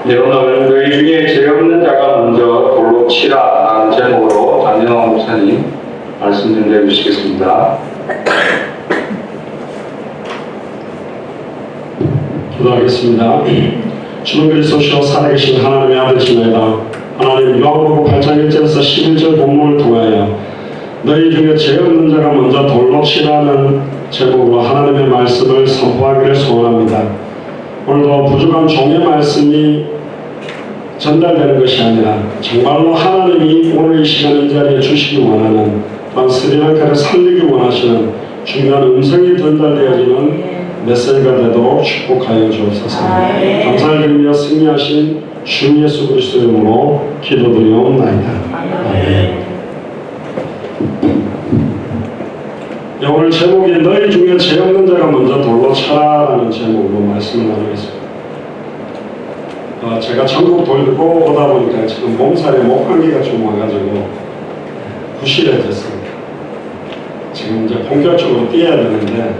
네, 오늘 너희 중에 죄 없는 자가 먼저 돌로 치라 라는 제목으로 안영환 목사님 말씀 좀 해주시겠습니다. 기도하겠습니다. 주는 그리스도시요 살아계신 하나님의 아들이시나이다. 하나님, 요한복음 8장 1절에서 11절 본문을 통하여 너희 중에 죄 없는 자가 먼저 돌로 치라는 제목으로 하나님의 말씀을 선포하기를 소원합니다. 오늘도 부족한 종의 말씀이 전달되는 것이 아니라 정말로 하나님이 오늘 이 시간 이 자리에 주시기 원하는, 또한 스리랑카를 살리기 원하시는 중요한 음성이 전달되어지는 메시지가 되도록 축복하여 주옵소서. 감사를 드리며 승리하신 주 예수 그리스도 이름으로 기도드리옵나이다. 아멘. 오늘 제목이 너희 중에 죄 없는 자가 먼저 돌로 차라라는 제목으로 말씀을 나누겠습니다. 제가 전국 돌고 오다 보니까 지금 몸살에 목감기가 좀 와가지고 부실해졌습니다. 지금 이제 본격적으로 뛰어야 되는데,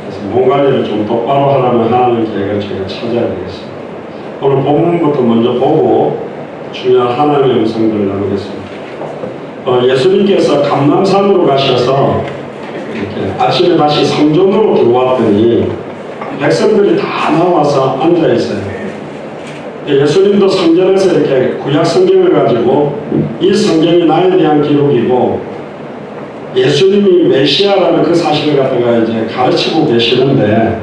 그래서 몸 관리를 좀 똑바로 하려면 하나님 계획을 제가 찾아야 되겠습니다. 오늘 본문부터 먼저 보고 중요한 하나님의 음성들을 나누겠습니다. 예수님께서 감람산으로 가셔서 이렇게 아침에 다시 성전으로 들어왔더니 백성들이 다 나와서 앉아 있어요. 예수님도 성전에서 이렇게 구약 성경을 가지고 이 성경이 나에 대한 기록이고 예수님이 메시아라는 그 사실을 갖다가 이제 가르치고 계시는데,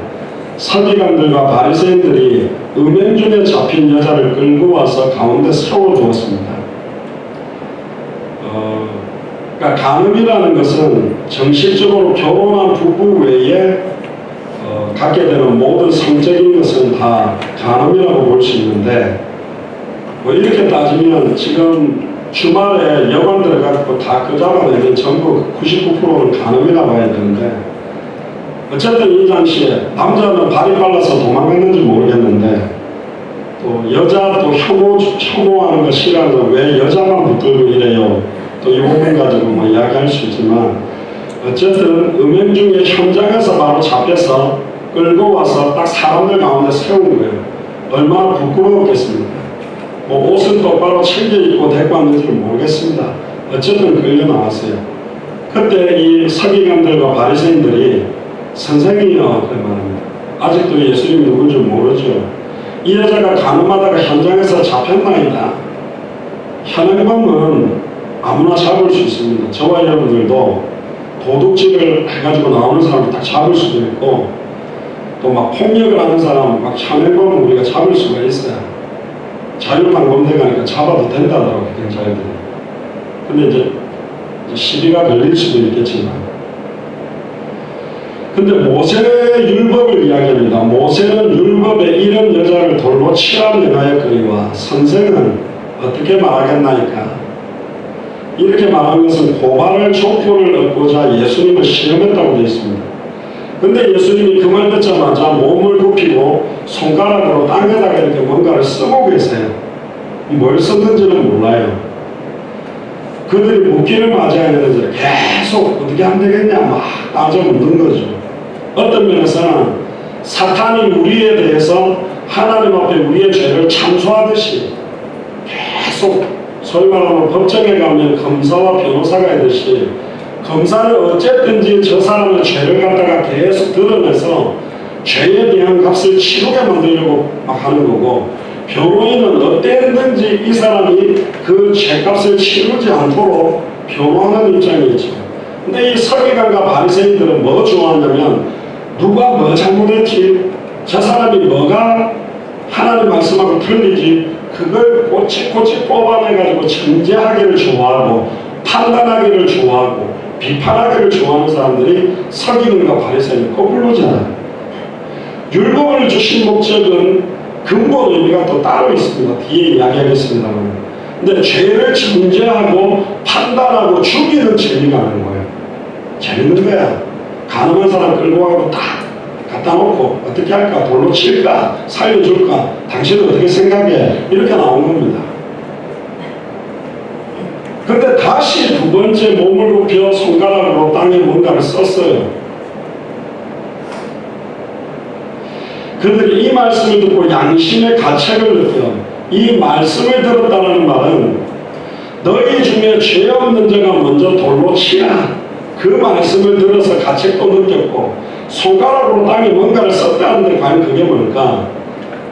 서기관들과 바리새인들이 음행 중에 잡힌 여자를 끌고 와서 가운데 세워두었습니다. 그러니까 간음이라는 것은 정식적으로 결혼한 부부 외에 갖게 되는 모든 성적인 것은 다 간음이라고 볼 수 있는데, 이렇게 따지면 지금 주말에 여관 들어가고 다 끄잡아내면 전부 99%는 간음이라 봐야 되는데, 어쨌든 이 당시에 남자는 발이 빨라서 도망갔는지 모르겠는데, 또 여자 또 혐오하는 거 싫어서 왜 여자만 붙들고 이래요, 또 이 부분 가지고 뭐 이야기할 수 있지만, 어쨌든 음행 중에 현장에서 바로 잡혀서 끌고 와서 딱 사람들 가운데 세운 거예요. 얼마나 부끄러웠겠습니까? 뭐 옷은 똑바로 챙겨 입고 데리고 왔는지는 모르겠습니다. 어쨌든 끌려 나왔어요. 그때 이 서기관들과 바리새인들이 선생님이요, 그 말입니다. 아직도 예수님이 누군지 모르죠. 이 여자가 간음하다가 현장에서 잡혔나이다. 현행범은 아무나 잡을 수 있습니다. 저와 여러분들도 도둑질을 해가지고 나오는 사람을 딱 잡을 수도 있고, 또 막 폭력을 하는 사람, 막 현행범은 우리가 잡을 수가 있어요. 자율방범대가니까 잡아도 된다더라고요, 경찰들이. 근데 이제 시비가 걸릴 수도 있겠지만. 근데 모세의 율법을 이야기합니다. 모세는 율법에 이런 여자를 돌로 치라 명하였거니와 선생은 어떻게 말하겠나이까? 이렇게 말한 것은 고발할 촉구를 얻고자 예수님을 시험했다고 되어 있습니다. 근데 예수님이 그 말 듣자마자 몸을 굽히고 손가락으로 땅에다가 이렇게 뭔가를 쓰고 계세요. 뭘 썼는지는 몰라요. 그들이 묻기를 맞아야 되는데 계속 어떻게 하면 되겠냐 막 따져 묻는 거죠. 어떤 면에서는 사탄이 우리에 대해서 하나님 앞에 우리의 죄를 참소하듯이 계속, 소위 말하면 법정에 가면 검사와 변호사가 있듯이 검사는 어쨌든지 저 사람의 죄를 갖다가 계속 드러내서 죄에 대한 값을 치르게 만들려고 막 하는 거고, 변호인은 어땠든지 이 사람이 그 죄값을 치르지 않도록 변호하는 입장이죠. 근데 이 서기관과 바리새인들은 뭐 좋아하냐면 누가 뭐 잘못했지, 저 사람이 뭐가 하나님 말씀하고 틀리지, 그걸 꼬치꼬치 뽑아내가지고 정죄하기를 좋아하고 판단하기를 좋아하고 비판하기를 좋아하는 사람들이 서기관과 바리새인을 거꾸로잖아요. 율법을 주신 목적은 근본 의미가 또 따로 있습니다. 뒤에 이야기하겠습니다만. 근데 죄를 정죄하고 판단하고 죽이는 재미가 나는 거예요. 재밌는 거야. 가늠한 사람 끌고 가고 딱 갖다 놓고 어떻게 할까? 돌로 칠까? 살려줄까? 당신은 어떻게 생각해? 이렇게 나온 겁니다. 근데 다시 두 번째 몸을 굽혀 손가락으로 땅에 뭔가를 썼어요. 그들이 이 말씀을 듣고 양심의 가책을 느껴 이 말씀을 들었다는 말은 너희 중에 죄 없는 자가 먼저 돌로 치라. 그 말씀을 들어서 가책도 느꼈고 손가락으로 땅에 뭔가를 썼다는데 과연 그게 뭘까?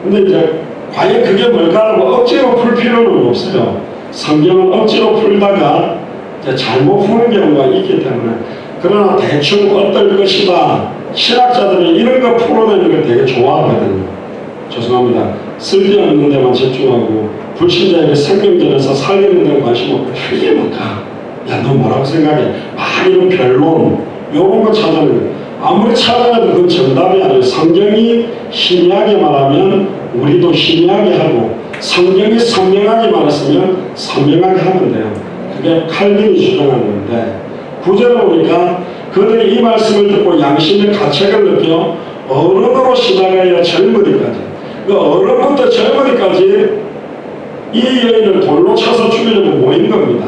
근데 이제 과연 그게 뭘까라고 억지로 풀 필요는 없어요. 성경은 억지로 풀다가 이제 잘못 푸는 경우가 있기 때문에. 그러나 대충 어떨 것이다. 신학자들이 이런 거 풀어내는 걸 되게 좋아하거든요. 죄송합니다. 쓸데없는 데만 집중하고 불신자에게 생명전에서 살리는 데는 관심 없고 이게 뭘까? 야, 너 뭐라고 생각해? 이런 변론 이런 거 찾아내는 거예요. 아무리 찾아내도 그건 정답이 아니에요. 성경이 희미하게 말하면 우리도 희미하게 하고 성경이 선명하게 말했으면 선명하게 하면 돼요. 그게 칼빈이 주장하는 건데 구절을 보니까 그들이 이 말씀을 듣고 양심의 가책을 느껴 어른으로 시작하여 젊은이까지 그 어른부터 젊은이까지 이 여인을 돌로 쳐서 죽이려고 모인 겁니다.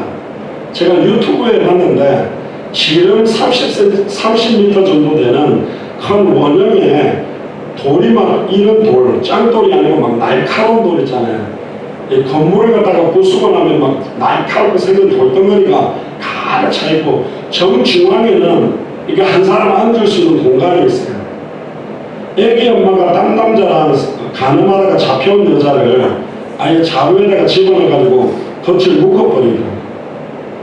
제가 유튜브에 봤는데 지름 30m 정도 되는 큰 원형에 돌이 막 이런 돌, 짱돌이 아니고 막 날카로운 돌 있잖아요. 이 건물을 갖다가 부수고 나면 막 날카롭게 생긴 돌덩어리가 가득 차 있고 정중앙에는 이게 한 사람 앉을 수 있는 공간이 있어요. 애기 엄마가 땀남자랑 가늠하다가 잡혀온 여자를 아예 자루에다가 집어넣어가지고 겉을 묶어버리더라고요.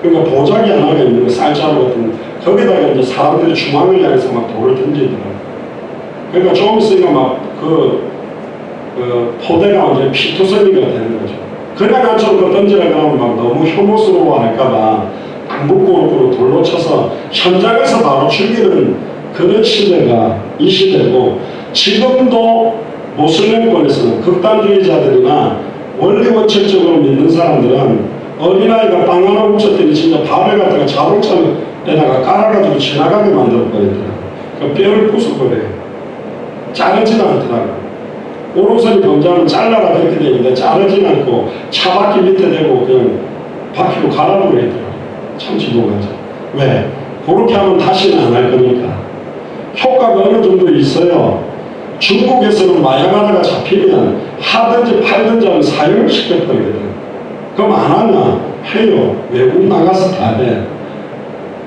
그러니까 보자기 하나가 있는 거, 쌀자루 같은 거. 거기다가 이제 사람들이 중앙을 향해서 막 돌을 던지더라고요. 그러니까 좀 있으니까 막 그 포대가 완전히 피투성이가 되는 거죠. 그냥 안처럼 그 던지라고 하면 막 너무 혐오스러워 할까봐 딱 묶고 돌로 쳐서 현장에서 바로 죽이는 그런 시대가 이 시대고, 지금도 모슬렘권에서는 극단주의자들이나 원리원칙적으로 믿는 사람들은 어린아이가 빵 하나 훔쳤더니 진짜 발을 갖다가 자동차에다가 깔아가지고 지나가게 만들어버리더라고요. 그 뼈를 부숴버려요. 자르진 않더라고요. 오른손이 범죄하면 잘라라 그렇게 되는데 자르진 않고 차바퀴 밑에 대고 그냥 바퀴로 갈아버리더라고요. 참 지독하죠. 왜? 그렇게 하면 다시는 안 할 거니까. 효과가 어느 정도 있어요. 중국에서는 마약 하나가 잡히면 하든지 팔든지 하면 사형을 시켜버리거든. 그럼 안 하냐? 해요. 외국 나가서 다 해.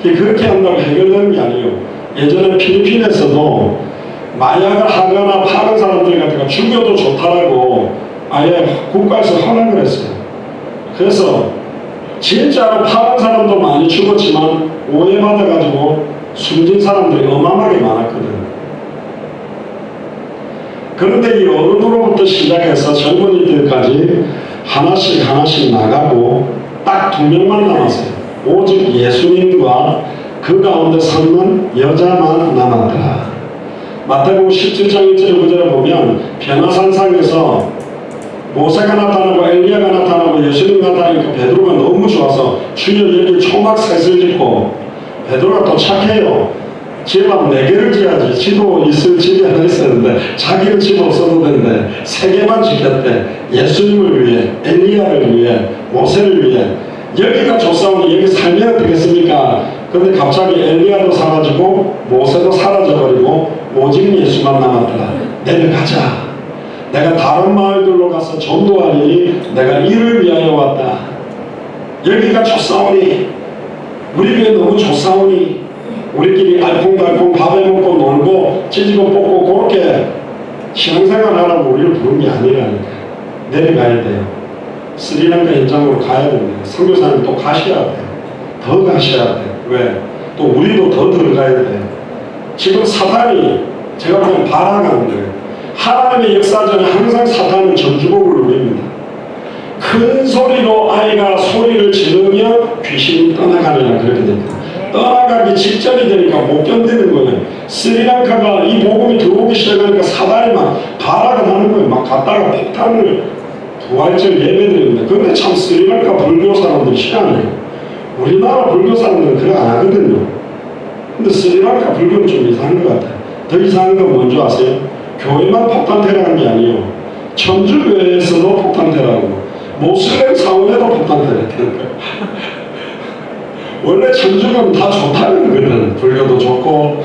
그렇게 한다고 해결되는 게 아니에요. 예전에 필리핀에서도 마약을 하거나 파는 사람들 같은 거 죽여도 좋다라고 아예 국가에서 허락을 했어요. 그래서 진짜로 파는 사람도 많이 죽었지만 오해받아가지고 숨진 사람들이 어마어마하게 많았거든. 그런데 이 어른으로부터 시작해서 젊은이들까지 하나씩 나가고 딱 2명만 남았어요. 오직 예수님과 그 가운데 서는 여자만 남았더라. 마태복음 17장 1절 9절을 보면 변화산상에서 모세가 나타나고 엘리야가 나타나고 예수님 나타나니까 베드로가 너무 좋아서 주여 여기 초막셋을 짓고, 베드로가 또 착해요. 집은 4개를 지어야지. 지도 있을 집이 하나 있었는데 자기는 집 없어도 되는데 3개만 지켰대. 예수님을 위해, 엘리야를 위해, 모세를 위해. 여기가 좋사오니 여기 살면 되겠습니까? 근데 갑자기 엘리야도 사라지고 모세도 사라져버리고 오직 예수만 남았더라. 내려가자. 내가 다른 마을들로 가서 전도하리니 내가 이를 위하여 왔다. 여기가 좋사오니, 우리 교회 너무 좋사오니, 우리끼리 알콩달콩 밥해 먹고 놀고 찢고 뽑고 그렇게 신앙생활 하라고 우리를 부른 게 아니라니까. 내려가야 돼요. 스리랑카 현장으로 가야 됩니다. 선교사님 또 가셔야 돼요. 더 가셔야 돼요. 왜? 또 우리도 더 들어가야 돼요. 지금 사탄이 제가 보면 발악하는 거예요. 하나님의 역사 전에 항상 사탄은 전주곡을 누립니다. 큰 소리로 아이가 소리를 지르며 귀신이 떠나가느라 그렇게 됩니다. 떠나가기 직전이 되니까 못 견디는 거예요. 스리랑카가 이 복음이 들어오기 시작하니까 사단이 막 발악을 하는 거예요. 막 갔다가 폭탄을 부활절 예배드립니다. 근데 참 스리랑카 불교 사람들이 희한해요. 우리나라 불교 사람들은 그거 안 하거든요. 근데 스리랑카 불교는 좀 이상한 것 같아요. 더 이상한 건 뭔지 아세요? 교회만 폭탄 테러한 게 아니에요. 천주교회에서도 폭탄 테러하고 모슬렘 사원에도 폭탄 테러했다는 거예요. 원래 천주교는 다 좋다는 거거든. 불교도 좋고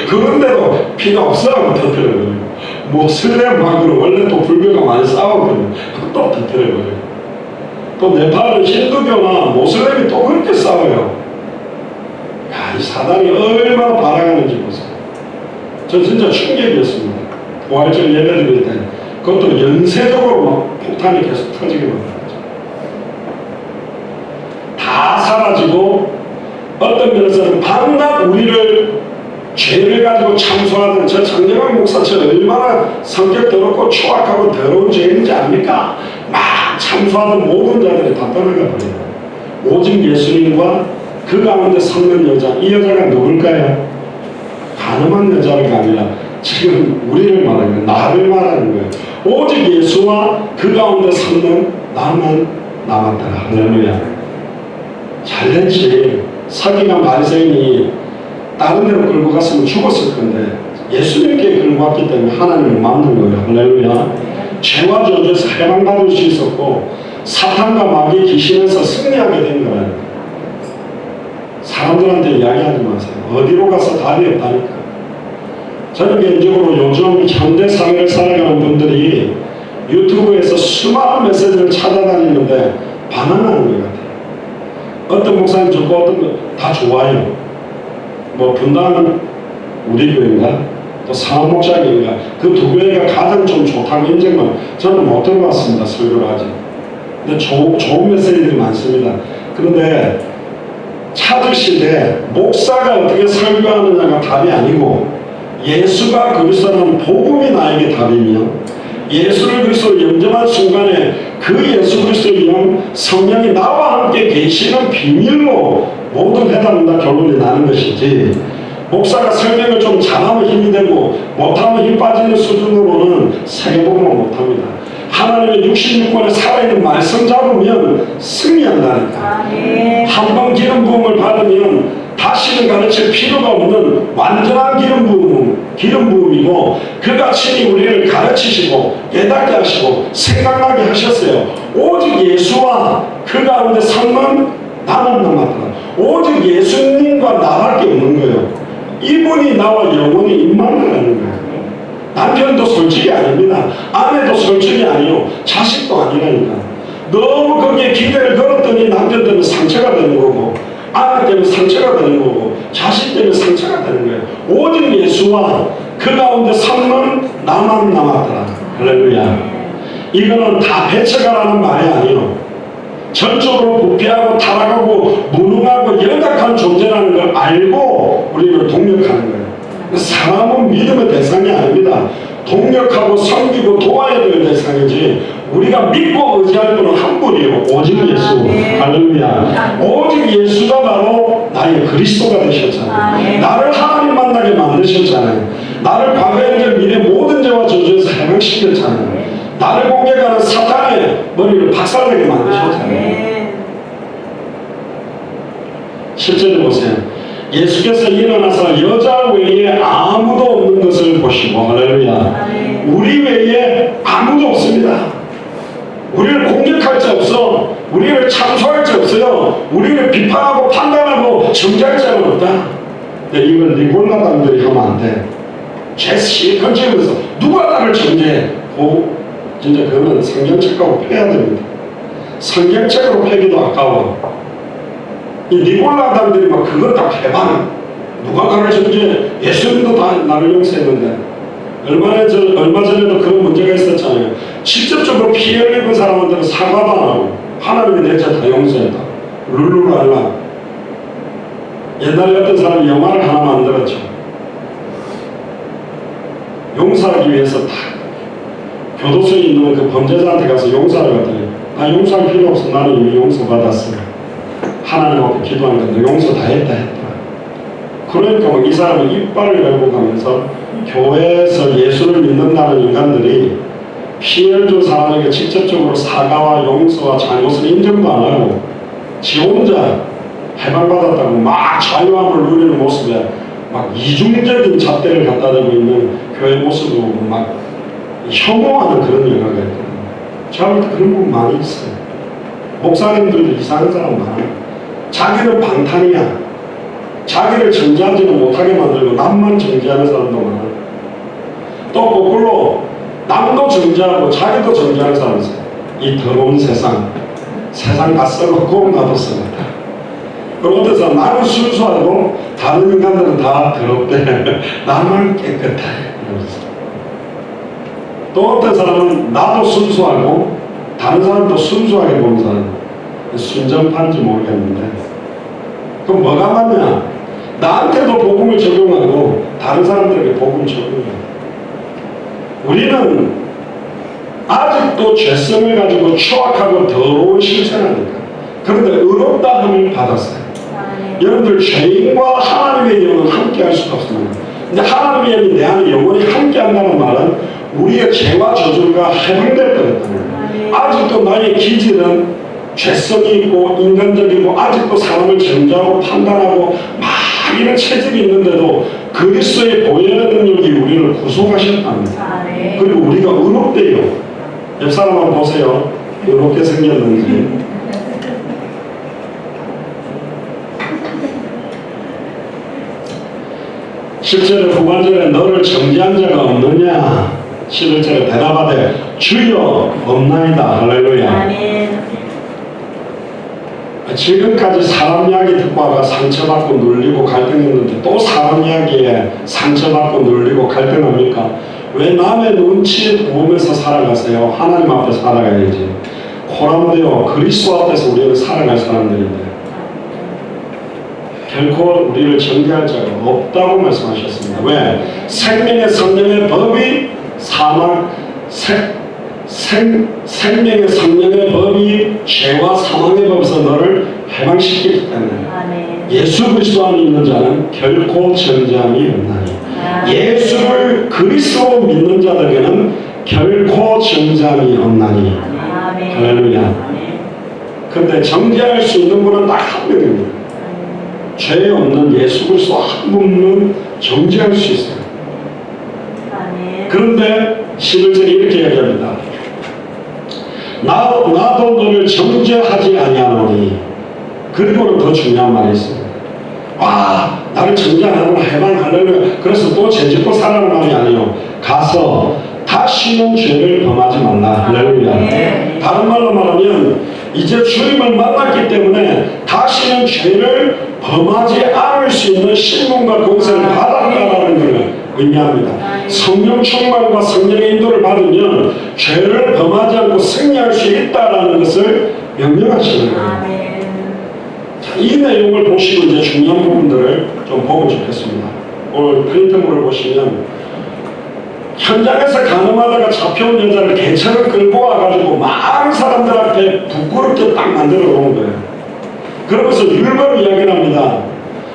그런데도 필요 없어라고 터뜨려요. 모슬렘하고는 원래 또 불교가 많이 싸웠거든. 또 터뜨려버려요. 또 네팔은 힌두교나 모슬렘이 또 그렇게 싸워요. 야, 이 사단이 얼마나 발악하는지 보세요. 저 진짜 충격이었습니다. 부활절 예배 드릴 때 그것도 연쇄적으로 막 폭탄이 계속 터지게 만들었죠. 다 사라지고 어떤 면에서는 밤낮 우리를 죄를 가지고 참소하는 저 장재광 목사처럼 얼마나 성격 더럽고 추악하고 더러운 죄인지 압니까? 막 참소하는 모든 자들이 다 떠나가 버려요. 오직 예수님과 그 가운데 섰는 여자, 이 여자가 누굴까요? 가늠한 여자가 아니라 지금 우리를 말하는 거예요. 나를 말하는 거예요. 오직 예수와 그 가운데 섰는 나만 남았더라. 할렐루야. 잘됐지. 서기관 바리새인이 다른 데로 끌고 갔으면 죽었을 건데 예수님께 끌고 왔기 때문에 하나님을 만난 거예요. 할렐루야. 죄와 저주에서 해방받을 수 있었고 사탄과 마귀 귀신에서 승리하게 된 거예요. 사람들한테 이야기하지 마세요. 어디로 가서 답이 없다니까. 저는 개인적으로 요즘 현대 사회를 살아가는 분들이 유튜브에서 수많은 메시지를 찾아다니는데 반항하는 것 같아요. 어떤 목사님 좋고 어떤 거 다 좋아요. 뭐 분당 우리 교회인가 또 상암 목사님인가 그 두 교회가 가장 좀 좋다고 인정만 저는 못 들어봤습니다. 설교를 아직. 근데 좋은 메시지들이 많습니다. 그런데 찾으시되 목사가 어떻게 설교하느냐가 답이 아니고 예수가 그리스도라는 복음이 나에게 답이며 예수를 그리스도로 영접한 순간에 그 예수 그리스도의 영 성령이 나와 함께 계시는 비밀로 모든 해답은 다 결론이 나는 것이지 목사가 설명을 좀 잘하면 힘이 되고 못하면 힘 빠지는 수준으로는 세계복음을 못합니다. 하나님의 66권에 살아있는 말씀 잡으면 승리한다니까. 한 번 기름 부음을 받으면 다시는 가르칠 필요가 없는 완전한 기름 부음이고 그가 친히 우리를 가르치시고 깨닫게 하시고 생각나게 하셨어요. 오직 예수와 그 가운데 섰는 나만 남았다. 오직 예수님과 나밖에 없는 거예요. 이분이 나와 영원히 임만하는 거예요. 남편도 솔직히 아닙니다. 아내도 솔직히 아니요. 자식도 아니라니까. 너무 거기에 기대를 걸었더니 남편 때문에 상처가 되는 거고 아내 때문에 상처가 되는 거고 자식 때문에 상처가 되는 거예요. 오직 예수와 그 가운데 섰는 나만 남았더라. 할렐루야. 이거는 다 배척하라는 말이 아니요. 전적으로 부패하고 타락하고 무능하고 연약한 존재라는 걸 알고 우리를 동력하는 거예요. 사람은 믿음의 대상이 아닙니다. 동력하고 섬기고 도와야 될 대상이지 우리가 믿고 의지할 분은 한 분이요. 오직 예수. 할렐루야. 오직 예수가 바로 나의 그리스도가 되셨잖아요. 나를 하나님 만나게 만드셨잖아요. 나를 과거 현재 미래 모든 죄와 저주에서 해방시켰잖아요. 나를 공격하는 사탄의 머리를 박살내게 만드셨잖아요. 실제로 보세요. 예수께서 일어나서 여자 외에 아무도 없는 것을 보시고 할렐루야. 우리 외에 아무도 없습니다. 우리를 공격할 자 없어. 우리를 참소할 자 없어요. 우리를 비판하고 판단하고 정죄할 자는 없다. 근데 이걸 니골라당들이 하면 안 돼. 죄 실컷 지으면서 누가 나를 정죄해. 진짜 그거는 성경책하고 패야 됩니다. 성경책으로 패기도 아까워. 이 니골라당들이 막 그걸 다 해방. 누가 나를 정죄해. 예수님도 다 나를 용서했는데 얼마 전에도 그런 문제가 있었잖아요. 직접적으로 피해를 입은 사람들은 사과도 안 하고 하나님이 내 죄 다 용서했다. 룰루랄라. 옛날에 어떤 사람이 영화를 하나 만들었죠. 용서하기 위해서 다 교도소에 있는 그 범죄자한테 가서 용서를 받더니 나 용서할 필요 없어. 나는 이미 용서받았어. 하나님 앞에 기도한 건데 용서 다 했다. 그러니까 이 사람이 이빨을 열고 가면서 교회에서 예수를 믿는다는 인간들이 피해를 준 사람에게 직접적으로 사과와 용서와 잘못을 인정도 안 하고 지 혼자 해방받았다고 막 자유함을 누리는 모습에 막 이중적인 잣대를 갖다 대고 있는 교회 모습을 보고 막 혐오하는 그런 영화가 있거든요. 제가 볼 때 그런 부분 많이 있어요. 목사님들도 이상한 사람 많아요. 자기는 방탄이야. 자기를 정죄하지는 못하게 만들고 남만 정죄하는 사람도 많아요. 또 거꾸로 남도 정죄하고 자기도 정죄하는 사람이 있어요. 이 더러운 세상 다 썩었고 나도 썩었다. 그리고 어떤 사람 나는 순수하고 다른 인간들은 다 더럽대. 나만 깨끗해. 또 어떤 사람은 나도 순수하고 다른 사람도 순수하게 보는 사람. 순전파인지 모르겠는데 그럼 뭐가 맞냐? 나한테도 복음을 적용하고 다른 사람들에게 복음을 적용해. 우리는 아직도 죄성을 가지고 추악하고 더러운 실체를 하니까. 그런데 의롭다 함을 받았어요. 여러분들 죄인과 하나님의 영은 함께 할 수가 없습니다. 근데 하나님의 영이 내 안에 영원히 함께 한다는 말은 우리의 죄와 저주가 해방될 거였다는 거예요. 아직도 나의 기질은 죄성이 있고 인간적이고 아직도 사람을 정죄하고 판단하고 막 이런 체질이 있는데도 그리스도의 보혈의 능력이 우리를 구속하셨답니다. 그리고 우리가 의롭대요. 옆 사람 한번 보세요. 의롭게 생겼는지. 10절에 후반절에 너를 정죄한 자가 없느냐? 11절에 대답하되 주여 없나이다. 할렐루야. 아멘. 지금까지 사람 이야기 듣고 와가 상처받고 눌리고 갈등했는데 또 사람 이야기에 상처받고 눌리고 갈등합니까? 왜 남의 눈치 보면서 살아가세요? 하나님 앞에 살아가야지. 코람되어 그리스도 앞에서 우리는 살아갈 사람들인데 결코 우리를 정죄할 자가 없다고 말씀하셨습니다. 왜? 생명의 성령의 법이 생명의 성령의 법이 죄와 사망의 법에서 너를 해방시키기 때문에 예수 그리스도 안에 있는 자는 결코 정죄함이 없나니 예수를 그리스도 믿는 자들에게는 결코 정죄함이 없나니 할렐루야. 근데 정죄할 수 있는 분은 딱 한 명입니다. 죄 없는 예수 그리스도 한 분은 정죄할 수 있어요. 그런데 11절에 이렇게 이야기합니다. 나도 너를 정죄하지 아니하노니. 그리고는 더 중요한 말이 있습니다. 나를 정죄 안 하고 해방하려면 그래서 또 죄짓고 살아가는 말이 아니에요. 가서 다시는 죄를 범하지 말라. 할렐루야. 다른 말로 말하면 이제 주님을 만났기 때문에 다시는 죄를 범하지 않을 수 있는 신분과 공세를 받았다라는 것을 의미합니다. 성령 충만과 성령의 인도를 받으면 죄를 범하지 않고 승리할 수 있다라는 것을 명령하시는 거예요. 자, 이 내용을 보시고 이제 중요한 부분들을 좀 보면 좋겠습니다. 오늘 프린트물을 보시면 현장에서 가늠하다가 잡혀온 여자를 개처럼 끌고 와가지고 많은 사람들 앞에 부끄럽게 딱 만들어 놓은 거예요. 그러면서 율법을 이야기를 합니다.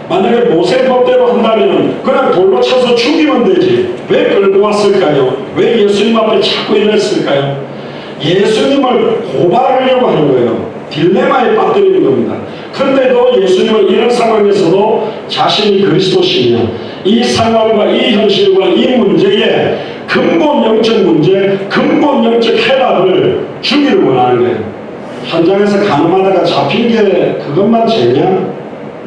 만약에 모세 법대로 한다면 그냥 돌로 쳐서 죽이면 되지. 왜 끌고 왔을까요? 왜 예수님 앞에 자꾸 이랬을까요? 예수님을 고발하려고 하는 거예요. 딜레마에 빠뜨리는 겁니다. 그런데도 예수님은 이런 상황에서도 자신이 그리스도시며 이 상황과 이 현실과 이 문제에 근본 영적 문제, 근본 영적 해답을 주기를 원하는 거예요. 현장에서 가늠하다가 잡힌 게 그것만 죄냐?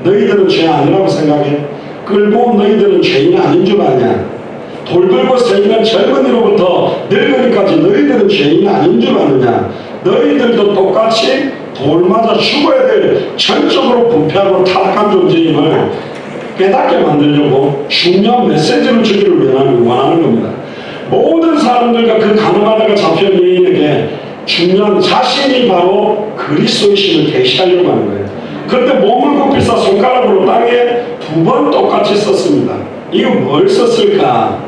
너희들은 죄 아니라고 생각해? 끌고 온 너희들은 죄인이 아닌 줄 아냐? 돌 들고 서 있는 젊은이로부터 늙은이까지 너희들은 죄인이 아닌 줄 아느냐? 너희들도 똑같이 돌 맞아 죽어야 될 전적으로 부패하고 타락한 존재임을 깨닫게 만들려고 중요한 메시지를 주기를 원하는 겁니다. 모든 사람들과 그 가늠하다가 잡힌 여인에게 중요한 자신이 바로 그리스도이심을 계시하려고 하는 거예요. 그런데 몸을 굽히사 손가락으로 땅에 2번 똑같이 썼습니다. 이거 뭘 썼을까?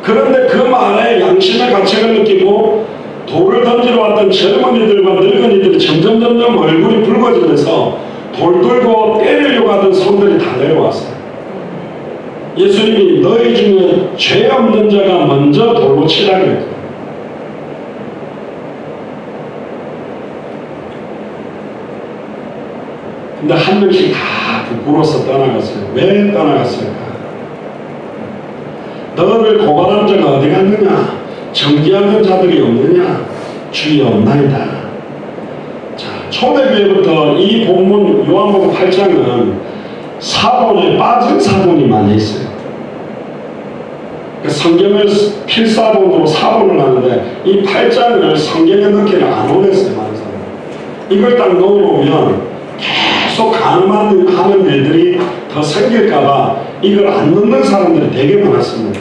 그런데 그 말에 양심의 가책을 느끼고 돌을 던지러 왔던 젊은이들과 늙은이들이 점점 얼굴이 붉어지면서 돌 들고 때리려고 하던 손들이 다 내려왔어요. 예수님이 너희 중에 죄 없는 자가 먼저 돌로 치라 그랬거든요. 근데 한 명씩 다 부끄러워서 떠나갔어요. 왜 떠나갔을까? 너를 고발한 자가 어디 갔느냐? 정죄하는 자들이 없느냐? 주여 없나이다. 자, 초대교회부터 이 본문 요한복음 8장은 사본에 빠진 사본이 많이 있어요. 성경을 필사본으로 사본을 하는데 이 8장을 성경에 넣기를 안 원했어요. 많은 사람. 이걸 딱 넣어놓으면 계속 가늠하는 일들이 더 생길까봐 이걸 안 넣는 사람들이 되게 많았습니다.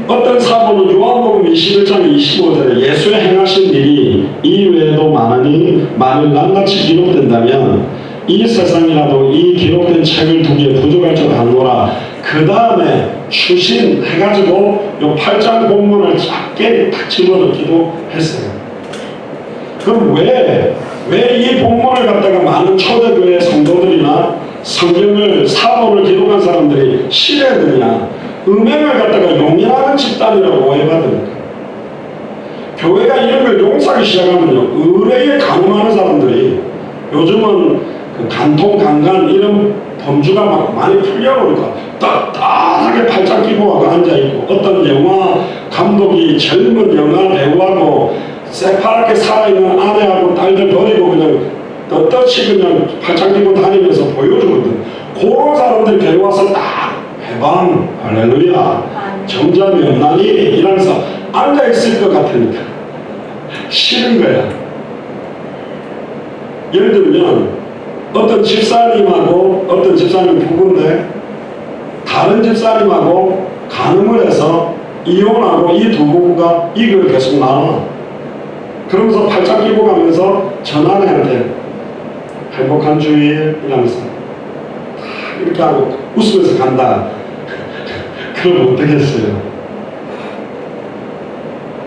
어떤 사본은 요한복음 21장 25절에 예수의 행하신 일이 이 외에도 많으니 만일 낱낱이 기록된다면 이 세상이라도 이 기록된 책을 두기에 부족할 줄 아노라. 그 다음에 추신해가지고 요 8장 본문을 작게 딱 집어넣기도 했어요. 그럼 왜 이 본문을 갖다가 많은 초대교회 성도들이나 성경을 사본을 기록한 사람들이 싫어했느냐? 음행을 갖다가 용인하는 집단이라고 오해받으니까. 교회가 이런 걸 용서하기 시작하면요, 의뢰에 가늠하는 사람들이 요즘은 그 간통, 강간 이런 범주가 막 많이 풀려오니까 떳떳하게 팔짱 끼고 하고 앉아있고, 어떤 영화 감독이 젊은 영화 배우하고 새파랗게 살아있는 아내하고 딸들 버리고 그냥 떳떳이 그냥 팔짱 끼고 다니면서 보여주거든. 그런 사람들 교회 와서 딱 해방, 할렐루야, 정잠이 없나니? 이러면서 앉아있을 것 같으니까 싫은 거야. 예를 들면 어떤 집사님하고 어떤 집사님 부부인데 다른 집사님하고 간음을 해서 이혼하고 이 두 부부가 이걸 계속 나와. 그러면서 팔짱 끼고 가면서 전아내한테 행복한 주일 이러면서 이렇게 하고 웃으면서 간다. 그럼 어떻겠어요?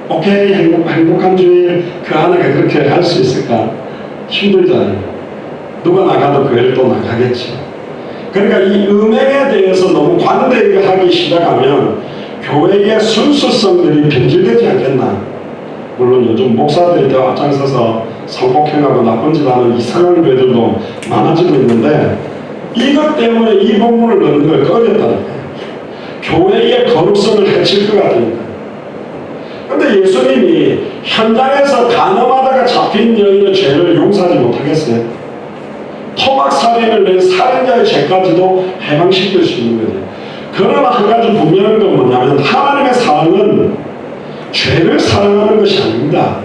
오케이, 행복한 주일. 그 아내가 그렇게 할 수 있을까? 힘들잖아요. 누가 나가도 그 애를 또 나가겠지. 그러니까 이 음행에 대해서 너무 관대하게 시작하면 교회의 순수성들이 변질되지 않겠나. 물론 요즘 목사들이 더 앞장서서 성폭행하고 나쁜 짓 하는 이상한 교회들도 많아지고 있는데, 이것 때문에 이 본문을 넣는 걸 꺼렸다니까요. 교회의 거룩성을 해칠 것 같으니까. 근데 예수님이 현장에서 간음하다가 잡힌 여인의 죄를 용서하지 못하겠어요? 토막살인을 낸 살인자의 죄까지도 해방시킬 수 있는 거죠. 그러나 한 가지 분명한 건 뭐냐면, 하나님의 사랑은 죄를 사랑하는 것이 아닙니다.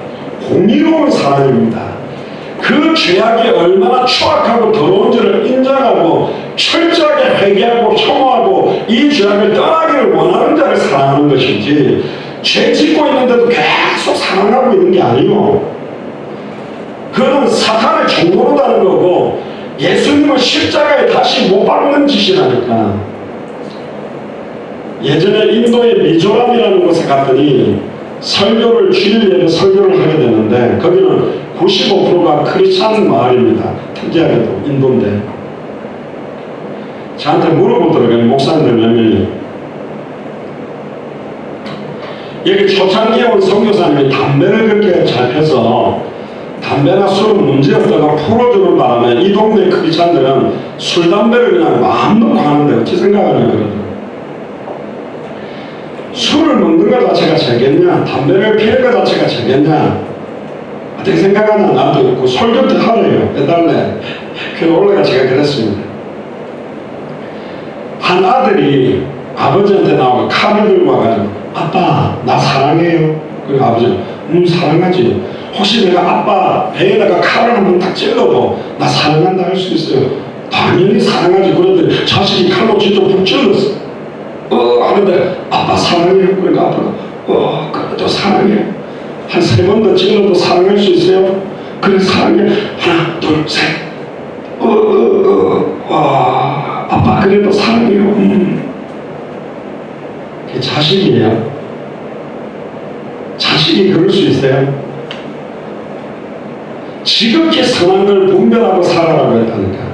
공의로운 사랑입니다. 그 죄악이 얼마나 추악하고 더러운지를 인정하고 철저하게 회개하고 혐오하고 이 죄악을 떠나기를 원하는 자를 사랑하는 것이지, 죄 짓고 있는데도 계속 사랑하고 있는 게 아니요. 그는 사탄의 종노릇하는 거고 예수님을 십자가에 다시 못 박는 짓이라니까. 예전에 인도의 미조람이라는 곳에 갔더니 설교를 주일 예배 설교를 하게 되는데, 거기는 95%가 크리스찬 마을입니다. 특이하게도 인도인데. 저한테 물어보더라고요. 목사님들 몇 명이. 여기 초창기에 온 선교사님이 담배를 그렇게 잘 펴서 담배나 술은 문제없다가 풀어주는 바람에 이 동네 크리스찬들은 술, 담배를 그냥 마음 놓고 하는데 어찌 생각하냐 그러더라고요. 술을 먹는 것 자체가 죄겠냐? 담배를 피는 것 자체가 죄겠냐? 어떻게 생각하나? 나도 그 설교 때 하래요. 빼달래. 그래서 올라가 제가 그랬습니다. 한 아들이 아버지한테 나오고 칼을 들고 와가지고, 아빠 나 사랑해요. 그리고 아버지가 사랑하지. 혹시 내가 아빠 배에다가 칼을 한번 딱 찔러도 나 사랑한다 할 수 있어요? 당연히 사랑하지. 그런데 자식이 칼로 진짜 푹 찔렀어. 하는데 아빠 사랑해요. 그러니까 아빠가 그래도 사랑해. 한 3번 더 찔러도 사랑할 수 있어요? 그래 사랑해. 하나 둘 셋. 아빠 그래도 사랑해요. 그게 자식이에요. 자식이 그럴 수 있어요? 지극히 선한 걸 분별하고 살아라고 했다니까.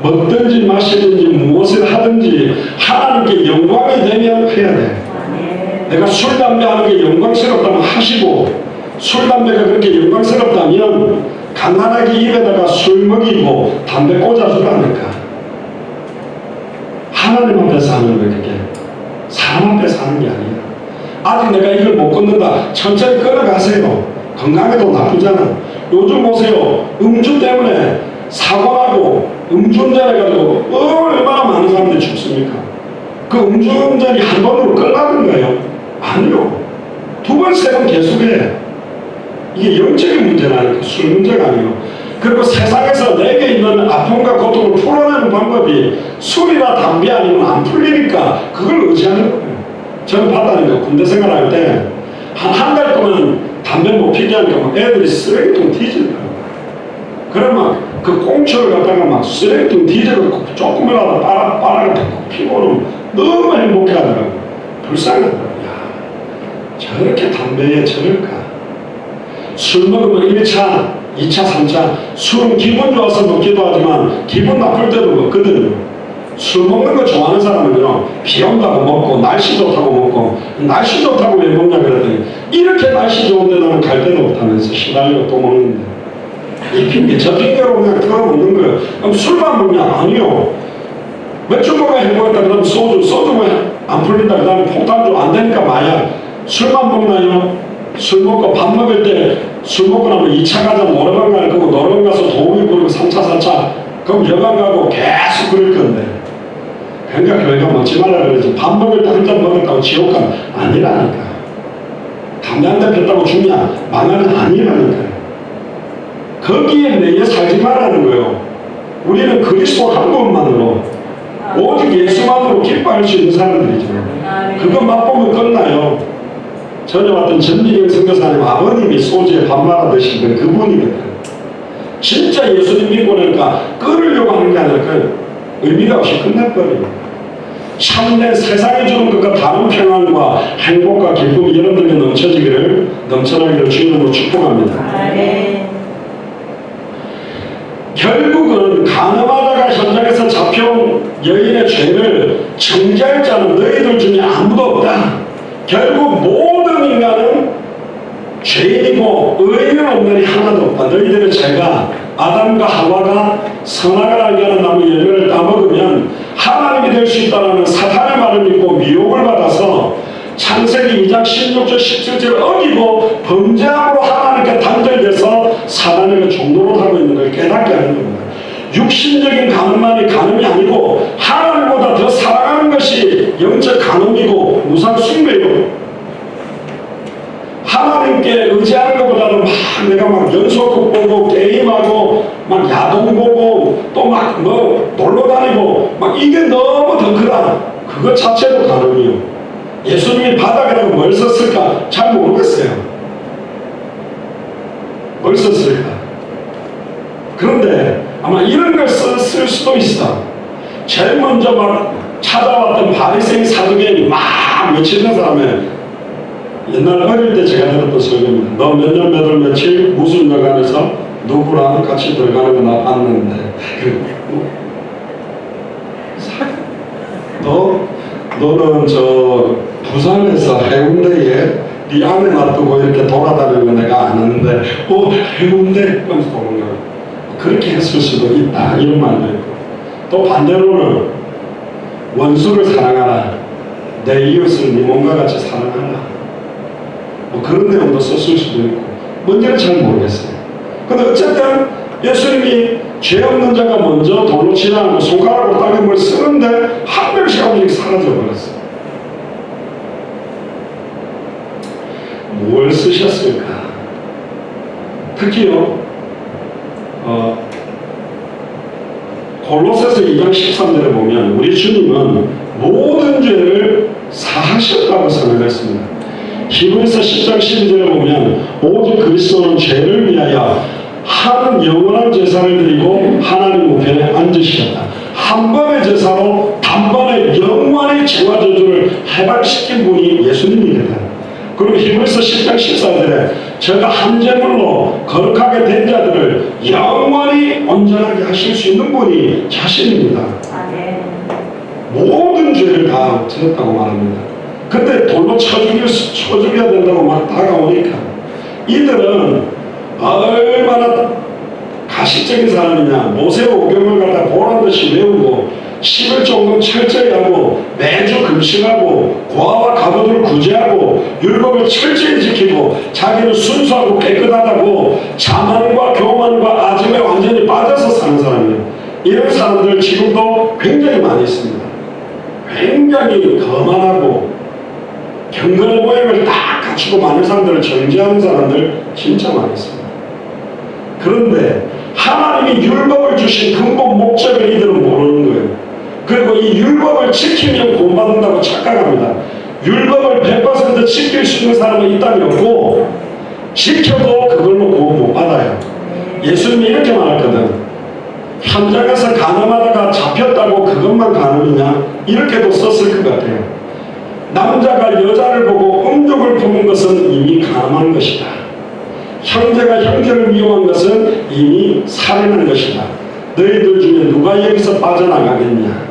먹든지 마시든지 무엇을 하든지 하나님께 영광이 되면 해야 돼. 내가 술, 담배 하는 게 영광스럽다면 하시고, 술, 담배가 그렇게 영광스럽다면 간단하게 입에다가 술 먹이고 담배 꽂아주라니까. 하나님 앞에서 하는 거예요. 그게 사람 앞에서 하는 게 아니야. 아직 내가 이걸 못 끊는다. 천천히 끊어가세요. 건강에도 나쁘잖아. 요즘 보세요. 음주 때문에 사고나고 음주운전해가지고 얼마나 많은 사람들이 죽습니까? 그 음주운전이 한 번으로 끝나는가요? 아니요. 두 번, 세 번 계속해. 이게 영적인 문제라니까, 술 문제가 아니에요. 그리고 세상에서 내게 있는 아픔과 고통을 풀어내는 방법이 술이나 담배 아니면 안 풀리니까 그걸 의지하는 거예요. 저는 봤다니까. 군대 생활할 때 한 달 동안 담배 못 피게 하니까 막 애들이 쓰레기통 뒤지더라고요. 그러면 그 꽁초를 갖다가 막 쓰레기통 뒤져갖고 조금이라도 빨아갖고 피고는 너무 행복해 하더라고요. 불쌍하더라고요. 야, 저렇게 담배에 저럴까? 술 먹으면 1차, 2차, 3차, 술은 기분 좋아서 먹기도 하지만 기분 나쁠 때도 먹거든요. 술 먹는 거 좋아하는 사람은요, 비 온다고 먹고 날씨 좋다고 먹고, 날씨 좋다고 왜 먹냐 그랬더니 이렇게 날씨 좋은데 나는 갈 데도 없다면서 시달리고 또 먹는데, 이 핑계 저 핑계로 그냥 들어먹는 거예요. 그럼 술만 먹냐? 아니요. 맥주 먹어야 행복했다 그러면 소주면 안 풀린다 그 다음에 폭탄주 안 되니까 마약. 술만 먹나요? 술 먹고 밥 먹을 때 술 먹고 나면 2차 가자 노래방 갈 거고, 노래방 가서 도움이 부르고 3차, 4차 그럼 여관 가고 계속 그럴 건데, 그러니까 교회가 먹지 말라 그러지. 밥 먹을 때 한 잔 먹었다고 지옥 가 아니라니까. 담배 한 대 폈다고 죽냐? 망하는 아니라니까요. 거기에 매여 살지 말라는 거예요. 우리는 그리스도 한 분만으로, 오직 예수만으로 기뻐할 수 있는 사람들이죠. 그거 맛보면 끝나요. 전에 왔던 전미경 선교사님 아버님이 소주에 밥 말아 드시던 그분이거든. 진짜 예수님 믿고 나니까 끊으려고 하는 게 아니라 그 의미가 없이 끝내버려요. 참된 세상에 주는 것과 다른 평안과 행복과 기쁨이 여러분들에게 넘쳐나기를 주님으로 축복합니다. 결국은 가늠하다가 현장에서 잡혀온 여인의 죄를 정죄할 자는 너희들 중에 아무도 없다. 결국 모든 인간은 죄인이고 의인은 없느니 하나도 없다. 너희들의 죄가 아담과 하와가 선악을 알게 하는 나무 열매를 따먹으면 하나님이 될 수 있다는 사탄의 말을 믿고 미혹을 받아서 창세기 2장 16절 17절을 어기고 범죄함으로 하나님께 단절돼서 사단에게 종노릇 하고 있는 걸 깨닫게 하는 겁니다. 육신적인 간음만이 간음이 아니고 하나님보다 더 사랑하는 것이 영적 간음이고 무상 숭배이고, 하나님께 의지하는 것보다는 내가 연속극 보고 게임하고 야동 보고 또 놀러 다니고 이게 너무 더 크다. 그것 자체도 간음이요. 예수님이 바닥에다가 뭘 썼을까? 잘 모르겠어요. 뭘 썼을까? 그런데 아마 이런 걸 쓸 수도 있어. 제일 먼저 찾아왔던 바리새인 사두개인이 미치는 사람에, 옛날 어릴 때 제가 들었던 설교입니다. 너 몇 년 몇 월 며칠 무슨 여관에서 누구랑 같이 들어가는 거 나 봤는데, 너는 저 부산에서 해운대에 네 안에 놔두고 이렇게 돌아다니는 거 내가 아는데 해운대? 하면서 보는 거예요. 그렇게 했을 수도 있다, 이런 말도 있고, 또 반대로는 원수를 사랑하라, 내 이웃을 네 몸과 같이 사랑하라, 그런 내용도 썼을 수도 있고, 뭔지는 잘 모르겠어요. 근데 어쨌든 예수님이 죄 없는 자가 먼저 돌로 치라 하고 손가락으로 땅에 뭘 쓰는데 한 명씩 한 명씩 사라져버렸어요. 뭘 쓰셨을까? 특히요, 골로새서 2장 13절에 보면 우리 주님은 모든 죄를 사하셨다고 선언했습니다. 히브리서 10장 12절에 보면 오직 그리스도는 죄를 위하여 한 영원한 제사를 드리고 하나님 우편에 앉으셨다. 한 번의 제사로 단번에 영원히 죄와 저주를 해방시킨 분이 예수님이거든. 그리고 히브리서 10장 14절에 저가 한 제물로 거룩하게 된 자들을 영원히 온전하게 하실 수 있는 분이 자신입니다. 모든 죄를 다 지었다고 말합니다. 근데 돌로 쳐죽여야 된다고 막 다가오니까 이들은 얼마나 가식적인 사람이냐. 모세 오경을 갖다 보란듯이 외우고 11조금 철저히 하고 매주 금식하고 고아와 가부들을 구제하고 율법을 철저히 지키고 자기는 순수하고 깨끗하다고 자만과 교만과 아집에 완전히 빠져서 사는 사람이에요. 이런 사람들 지금도 굉장히 많이 있습니다. 굉장히 거만하고 경건의 모양을 딱 갖추고 많은 사람들을 정죄하는 사람들 진짜 많이 있습니다. 그런데 하나님이 율법을 주신 근본 목적을 이들은 모르는 거예요. 그리고 이 율법을 지키면 구원받는다고 착각합니다. 율법을 100% 지킬 수 있는 사람은 이 땅에 없고 지켜도 그걸로 구원 못 받아요. 예수님이 이렇게 말했거든. 현장에서 간음하다가 잡혔다고 그것만 간음이냐? 이렇게도 썼을 것 같아요. 남자가 여자를 보고 음욕을 품은 것은 이미 간음한 것이다. 형제가 형제를 미워한 것은 이미 살인한 것이다. 너희들 중에 누가 여기서 빠져나가겠냐?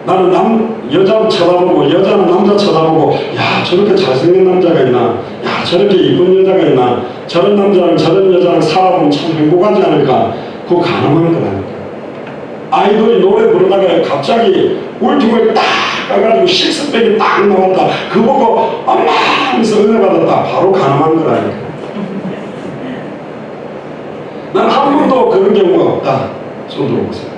나는 여자 쳐다보고 여자는 남자 쳐다보고 야 저렇게 잘생긴 남자가 있나, 야 저렇게 이쁜 여자가 있나, 저런 남자랑 저런 여자랑 살아보면 참 행복하지 않을까. 그거 가능한 거라니까. 아이돌이 노래 부르다가 갑자기 울퉁을 딱 까가지고 식스팩이 딱 나왔다. 그거 보고 엄마 하면서 은혜 받았다. 바로 가능한 거라니까. 난 한 번도 그런 경우가 없다. 손 들어보세요.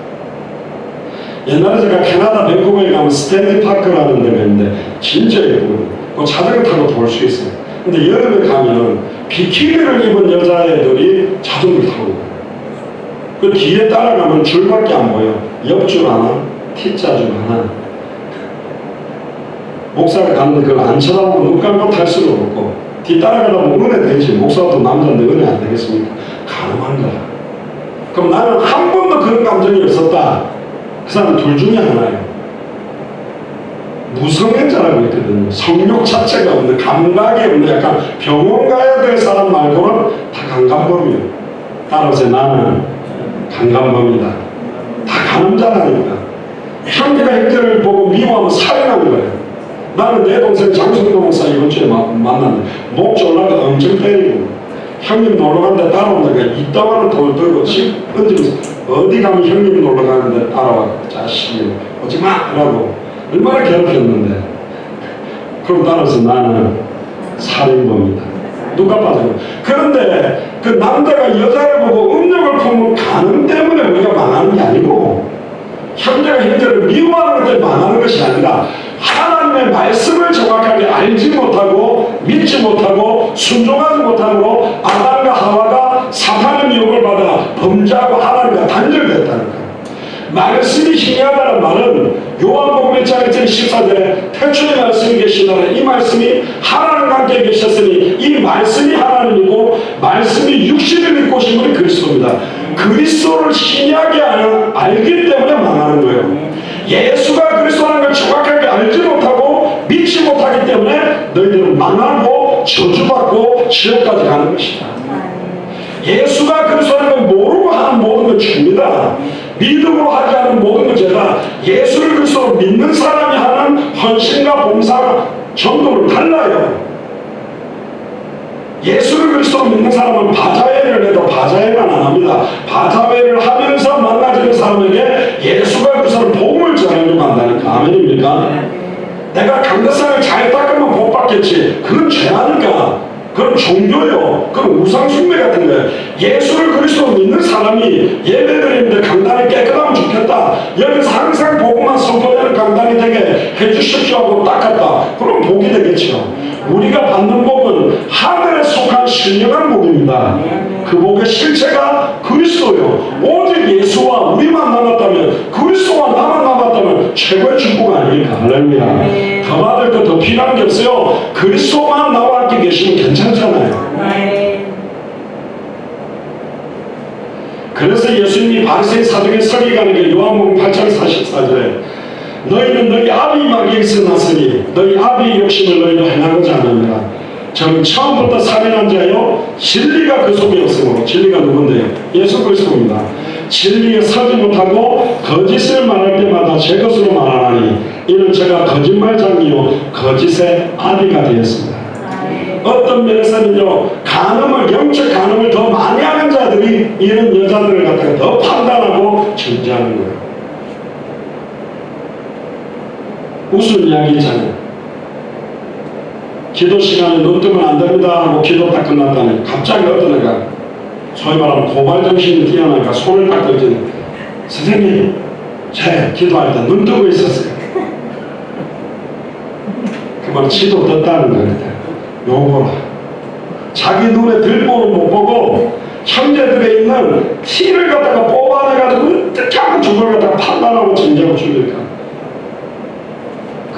옛날에 제가 캐나다 밴쿠버에 가면 스탠리 파크라는 데가 있는데 진짜 예쁘거든요. 그 자전거 타고 돌 수 있어요. 근데 여름에 가면 비키니를 입은 여자애들이 자전거를 타고 있어요. 그 뒤에 따라가면 줄밖에 안 보여. 옆줄 하나, T자줄 하나. 목사가 갔는데 그걸 안 쳐다보고 눈 감고 탈 수는 없고 뒤 따라가다 보면 은혜 되지. 목사도 남자인데 은혜 안 되겠습니까? 가능한 거야. 그럼 나는 한 번도 그런 감정이 없었다. 그 사람은 둘 중에 하나예요. 무성애자라고 있거든요. 성욕 자체가 없는, 감각이 없는, 약간 병원 가야 될 사람 말고는 다 강간범이에요. 따라서 나는 강간범이다. 다 간음자라니까. 형제가 형제를 보고 미워하면 살인하는 거예요. 나는 내 동생 장성도 목사 이번 주에 만났는데 목 졸라가 엄청 때리고 형님 놀러 간데 따라온다가 이따가는 돌 들고 집 던지면서 어디 가면 형님 놀러 가는데 따라와. 자식이 오지마! 라고 얼마나 괴롭혔는데. 그럼 따라서 나는 살인범이다. 누가 봐도. 그런데 그 남자가 여자를 보고 음욕을 품은 간음 때문에 우리가 망하는 게 아니고 형제가 형제를 미워하는 것 때문에 망하는 것이 아니라 하나님의 말씀을 정확하게 알지 못하고 믿지 못하고 순종하지 못함으로 아담과 하와가 사탄의 미혹을 받아 범죄하고 하나님과 단절됐다는 거예요. 말씀이 희미하다는 말은 요한복음 1장 14절에 태초에 말씀이 계시다는 이 말씀이 하나님과 함께 계셨으니 이 말씀이 하나님이고 말씀이 육신을 입고 오신 분이 그리스도입니다. 그리스도를 희미하게 알기 때문에 망하는 거예요. 예수가 그리스도라는 걸 정확하게 알지 못하고 믿지 못하기 때문에 너희들은 망하고 저주받고 지옥까지 가는 것이다. 예수가 그리스도라는 걸 모르고 하는 모든 건 죄입니다. 믿음으로 하지 않은 모든 건 죄다. 예수를 그리스도로 믿는 사람이 하는 헌신과 봉사 정도는 달라요. 예수를 그리스도로 믿는 사람은 바자회를 해도 바자회만 안 합니다. 바자회를 하면서 만나지는 사람에게 예수가 그리스도를 복음을 전하려고 한다니까. 아멘입니까? 내가 강대상을 잘 닦으면 복 받겠지. 그건 죄하니까. 그건 종교요. 그건 우상숭배 같은 거예요. 예수를 그리스도로 믿는 사람이 예배드리는데 강단이 깨끗하면 좋겠다. 여기서 항상 복음만 선포되는 강단이 되게 해주십시오 하고 닦았다. 그럼 복이 되겠죠. 우리가 받는 복은 하늘에 속한 신령한 복입니다. 그 복의 실체가 그리스도요. 오직 예수와 우리만 남았다면, 그리스도와 나만 남았다면 최고의 축복 아닙니까? 할렐루야. 더 받을 것 더 필요한 게 없어요. 그리스도만 나와 함께 계시면 괜찮잖아요. 그래서 예수님이 바리새인 사두개 서기관에게 요한복음 8장 44절에 너희는 너희 아비 마귀에서 났으니 너희 아비의 욕심을 너희도 행하고자 하느니라. 저는 처음부터 살인한 자요 진리가 그 속에 없으므로. 진리가 누군데요? 예수 그리스도입니다. 진리에 서지 못하고 거짓을 말할 때마다 제 것으로 말하나니 이는 제가 거짓말장이요 거짓의 아비가 되었습니다. 어떤 면에서는요, 간음을, 영적 간음을 더 많이 하는 자들이 이런 여자들을 갖다가 더 판단하고 정죄하는 거예요. 무슨 이야기 있잖아요. 기도 시간에 눈 뜨면 안 됩니다 하고 기도 딱 끝났다니 갑자기 어떤 애가 소위 말하면 고발정신이 뛰어나니까 손을 딱 들더니 선생님 제 기도할 때 눈 뜨고 있었어요. 그 말 지도 떴다는 거예요. 요거라. 자기 눈에 들보는 못 보고 형제들에 있는 티를 갖다가 뽑아내가지고 어떻게 하면 저걸 갖다가 판단하고 정죄하고 죽일까.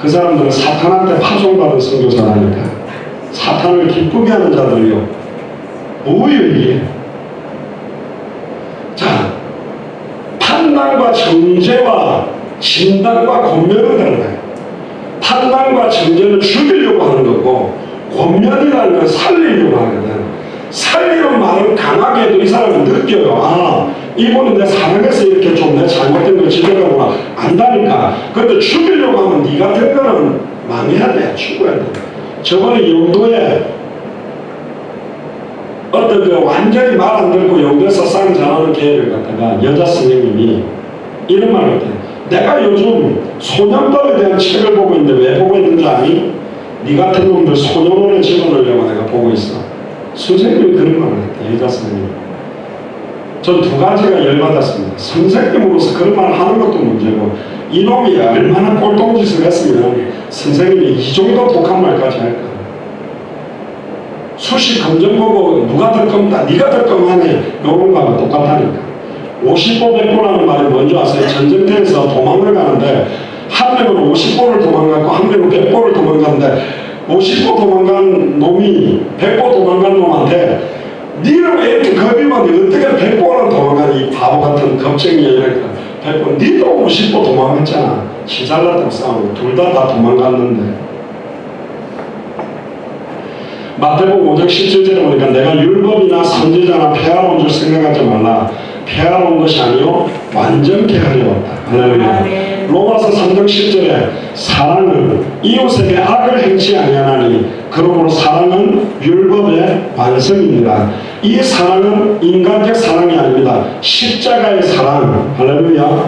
그 사람들은 사탄한테 파송받은 선교사라니까. 사탄을 기쁘게 하는 자들이요. 뭐예요 이게? 자, 판단과 정죄와 진단과 권면은 달라요. 판단과 정죄는 죽이려고 하는 거고, 권면이라는 건 살리려고 하거든. 살리는 말은 강하게 해도 이 사람은 느껴요. 아, 이분은 내 사랑해서 이렇게 좀 내 잘못된 걸 지적하구나. 안다니까. 그런데 죽이려고 하면 네 같은 거는 망해야 돼. 죽어야 돼. 저번에 영도에 어떤 그 완전히 말 안 듣고 영도에서 쌍 잘하는 개를 갖다가 여자 선생님이 이런 말을 했대요. 내가 요즘 소년법에 대한 책을 보고 있는데 왜 보고 있는지 아니? 네 같은 놈들 소년원에 집어넣으려고 내가 보고 있어. 선생님이 그런 말을 했대. 여자 선생님. 전 두 가지가 열받았습니다. 선생님으로서 그런 말을 하는 것도 문제고, 이놈이 얼마나 꼴통짓을 했으면 선생님이 이 정도 독한 말까지 할까. 수시 검정 보고 누가 더 검다, 네가 더 검하네, 이런 거하고 똑같다니까. 50보 100보라는 말이 뭔지 아세요? 전쟁터에서 도망을 가는데 한 명은 50보를 도망갔고 한 명은 100보를 도망갔는데 50보 도망간 놈이 100보 도망간 놈한테 니는 왜 이렇게 겁이 많니? 어떻게 100보를 도망가니? 이 바보 같은 겁쟁이야. 이러니까 100보, 니도 50보 도망갔잖아. 지 잘났다고 싸우고 둘 다 도망갔는데. 마태복음 5장 17절에 보니까 내가 율법이나 선지자나 폐하러 온 줄 생각하지 말라. 폐하러 온 것이 아니요 완전케 하려 왔다. 할렐루야. 로마서 3장 10절에 사랑은 이웃에게 악을 행치 아니하나니 그러므로 사랑은 율법의 완성입니다. 이 사랑은 인간적 사랑이 아닙니다. 십자가의 사랑. 할렐루야.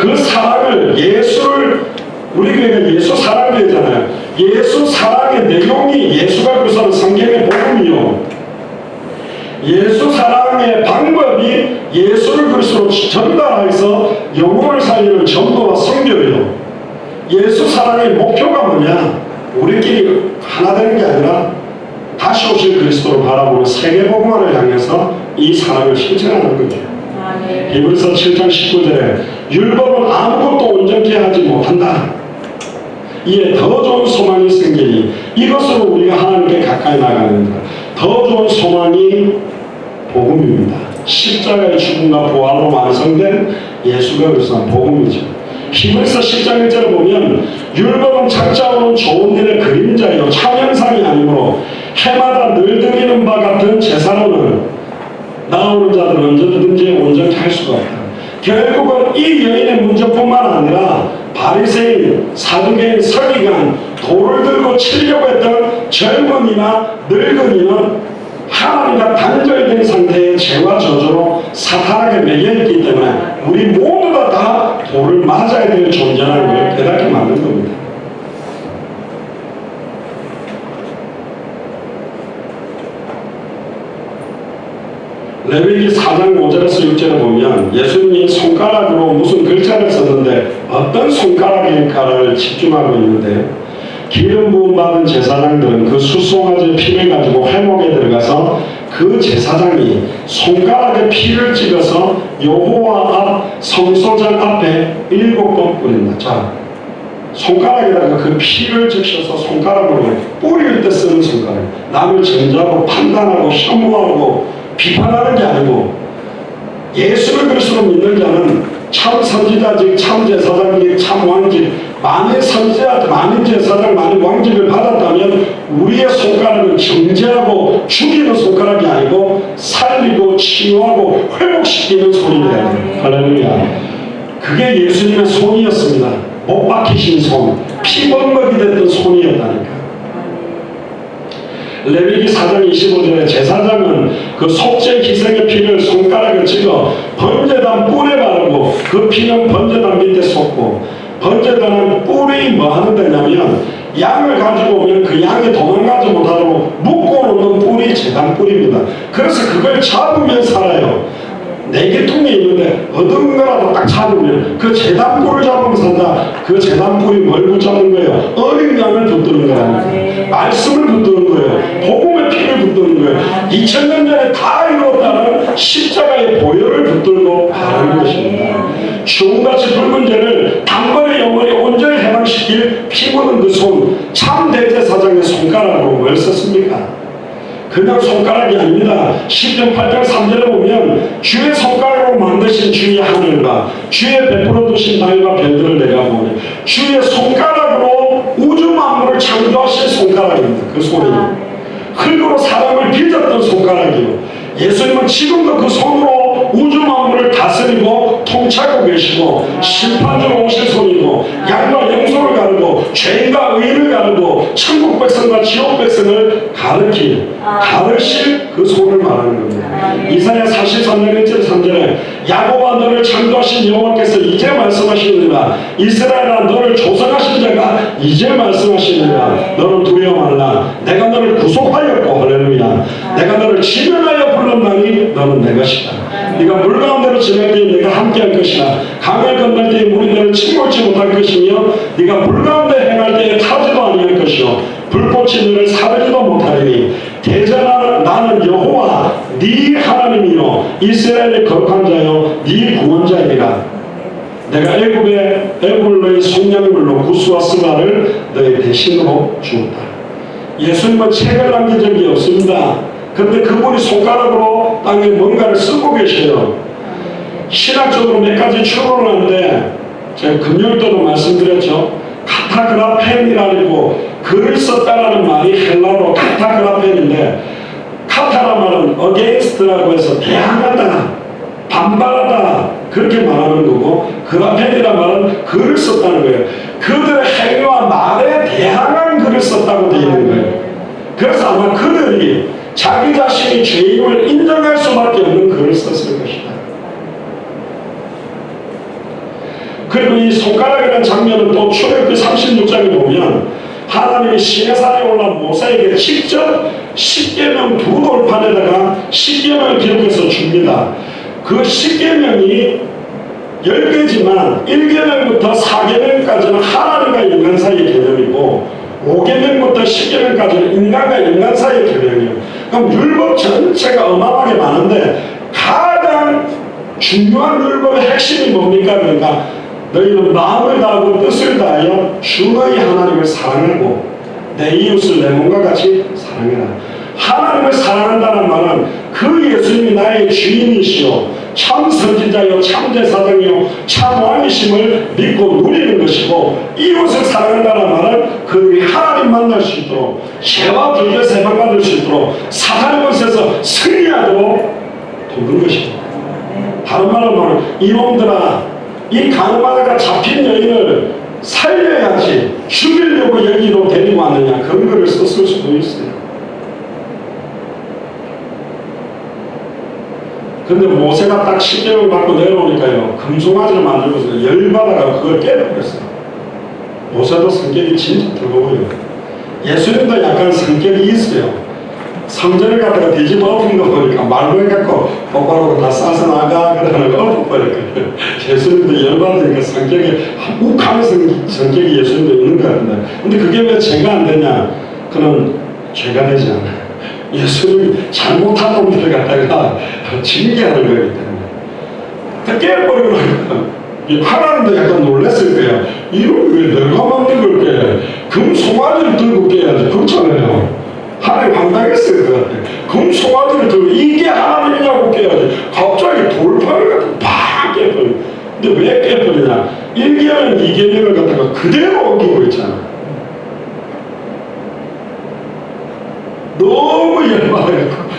그 사랑을 예수를, 우리 교회가 예수 사랑교회잖아요. 예수 사랑의 내용이 예수가 그리스도는 성경의 복음이요. 예수 사랑의 방법이 예수를 그리스도로 전달해서 영혼을 살리는 전도와 선교예요. 예수 사랑의 목표가 뭐냐? 우리끼리 하나 되는 게 아니라 다시 오실 그리스도를 바라보는 세계복음화를 향해서 이 사랑을 실천하는 거죠. 히브리서 7장 19절에 율법은 아무것도 온전케 하지 못한다. 이에 더 좋은 소망이 생기니 이것으로 우리가 하나님께 가까이 나가는 것. 더 좋은 소망이 복음입니다. 십자가의 죽음과 부활로 완성된 예수가 그리스도의 복음이죠. 히브리서 10장 1절을 보면 율법은 작자오는 좋은 일의 그림자요 참형상이 아니므로 해마다 늘 드리는 바 같은 제사로는 나오는 자들은 언제든지 온전케 할 수가 없다. 결국은 이 여인의 문제뿐만 아니라 바리새인, 사두개인, 서기관, 돌을 들고 치려고 했던 젊은이나 늙은이는 하나님과 단절된 상태의 죄와 저주로 사탄에게 매여있기 때문에 우리 모두가 다 돌을 맞아야 될 존재라는 걸 깨닫게 만든 겁니다. 레위기 4장 5절에서 6절에 보면 예수님이 손가락으로 무슨 글자를 썼는데 어떤 손가락일까를 집중하고 있는데, 기름 부음 받은 제사장들은 그 수송아지의 피를 가지고 회목에 들어가서 그 제사장이 손가락에 피를 찍어서 여호와 앞 성소장 앞에 7번 뿌린다. 자, 손가락에다가 그 피를 적셔서 손가락으로 뿌릴 때 쓰는 손가락. 남을 정죄하고 판단하고 혐오하고 비판하는 게 아니고, 예수를 그리스도로 믿는 자는 참 선지자직, 참 제사장직, 참 왕직, 만일 선지자, 만일 제사장, 만일 왕직을 받았다면 우리의 손가락은 정죄하고 죽이는 손가락이 아니고 살리고 치유하고 회복시키는 손이 돼야 돼요. 할렐루야. 그게 예수님의 손이었습니다. 못 박히신 손, 피범벅이 됐던 손이었다니까. 레위기 4장 25절에 제사장은 그 속죄 희생의 피를 손가락에 찍어 번제단 뿔에 바르고 그 피는 번제단 밑에 쏟고, 번제단은 뿔이 뭐 하는 데냐면 양을 가지고 오면 그 양이 도망가지 못하도록 묶어놓는 뿔이 제단 뿔입니다. 그래서 그걸 잡으면 살아요. 내기통에 있는데 얻은 거라도 딱 잡으면 그 재단불을 잡으면 산다. 그 재단불이 뭘 붙잡는 거예요? 어린 양을 붙드는 거라니까. 말씀을 붙드는 거예요. 복음의 피를 붙드는 거예요. 2000년 전에 다 이루었다는 십자가의 보혈을 붙들고 가는 것입니다. 주홍같이 붉은 죄를 단번에 영원히 온전히 해방시킬 피 묻은 그 손, 참 대제사장의 손가락으로 뭘 썼습니까? 그냥 손가락이 아닙니다. 시편 8장 3절에 보면 주의 손가락으로 만드신 주의 하늘과 주의 베풀어 두신 땅과 별들을 내가 보니 주의 손가락으로 우주 만물을 창조하신 손가락입니다. 그 손이 흙으로 사람을 빚었던 손가락이요. 예수님은 지금도 그 손으로 우주 만물을 다스리고 통치하고 계시고 심판주로 오실 손이고 양과 영소를 가르고 죄인과 의인을 가르고 천국 백성과 지옥 백성을 가르실 그 손을 말하는 겁니다. 이사야 43장 1절 3절에 야곱아 너를 창조하신 여호와께서 이제 말씀하시느니라. 이스라엘아 너를 조성하신 자가 이제 말씀하시느니라. 너는 두려워 말라. 내가 너를 구속하였고 할렐루야. 내가 너를 지면하여 불렀나니 너는 내 것이다. 네가 물 가운데로 지날 때에 내가 함께할 것이다. 강을 건널 때에 물이 너를 침몰치 못할 것이며 네가 물 가운데 행할 때에 타지도 아니할 것이요 불꽃이 너를 사르지도 못하리니 대전하는 나는 여호와 네 하나님이요 이스라엘의 거룩한 자요 네 구원자이니라. 내가 애굽을 너의 속량물로 구스와 스바를 너의 대신으로 주었다. 예수님은 책을 남긴 적이 없습니다. 그런데 그분이 손가락으로 땅에 뭔가를 쓰고 계셔요. 신학적으로 몇 가지 추론을 하는데 제가 금요일에도 말씀드렸죠. 카타그라펜이라고 글을 썼다라는 말이 헬라어로 카타그라펜인데 카타라 말은 against라고 해서 대항하다, 반발하다 그렇게 말하는 거고 그라펜이라 말은 글을 썼다는 거예요. 그들의 행위와 말에 대항한 글을 썼다고 되어 있는 거예요. 그래서 아마 그들이 자기 자신이 죄임을 인정할 수밖에 없는 글을 썼을 것이다. 그리고 이 손가락이라는 장면은 또 출애굽기 36장에 보면 하나님이 시내산에 올라 모세에게 직접 십계명 두 돌판에다가 십계명을 기록해서 줍니다. 그 십계명이 10개지만 1계명부터 4계명까지는 하나님과 인간 사이의 개념이고 5계명부터 10계명까지는 인간과 인간 사이의 개념이에요. 그럼 율법 전체가 어마어마하게 많은데 가장 중요한 율법의 핵심이 뭡니까? 그러니까 너희는 마음을 다하고 뜻을 다하여 주 너희 하나님을 사랑하고 내 이웃을 내 몸과 같이 사랑해라. 하나님을 사랑한다는 말은 그 예수님이 나의 주인이시오 참 선지자요 참 제사장이요 참 왕이심을 믿고 누리는 것이고 이웃을 사랑한다는 말은 그들이 하나님 만날 수 있도록 죄와 불교 세방받을 수 있도록 사탄의 것에서 승리하도록 돕는 것입니다. 다른 말로 말하면 이놈들아 이 가늠하다가 잡힌 여인을 살려야지 죽이려고 여기로 데리고 왔느냐 그런 글을 썼을 수도 있어요. 근데 모세가 딱 십계명을 받고 내려오니까요 금송아지를 만들고서 열받아가 그걸 깨버렸어요. 모세도 성격이 진짜 뜨거워요. 예수님도 약간 성격이 있어요. 성전을 갖다가 뒤집어 엎은 거 보니까 말로 해갖고 똑바로 다 싸서 나가 그러는 거 엎어버렸거든요. 예수님도 열받으니까 성격이 욱하는 성격이 예수님도 있는 것 같은데 근데 그게 왜 죄가 안 되냐? 그는 죄가 되지 않아요. 예수님 잘못한 놈들을 갖다가 징계하는 거기 때문에 깨버리고 나니까 하나님도 약간 놀랐을 거야. 이걸 왜 내가 만든 걸 깨? 금 송아지를 들고 깨야지. 그렇잖아요. 하나님 황당했을 것 같아. 금 송아지를 들고 이게 하나님이냐고 깨야지. 갑자기 돌판을 갖다 팍 깨버려. 근데 왜 깨버리냐? 1계명, 2계명을 갖다가 그대로 어기고 있잖아. 너무 열받아갖고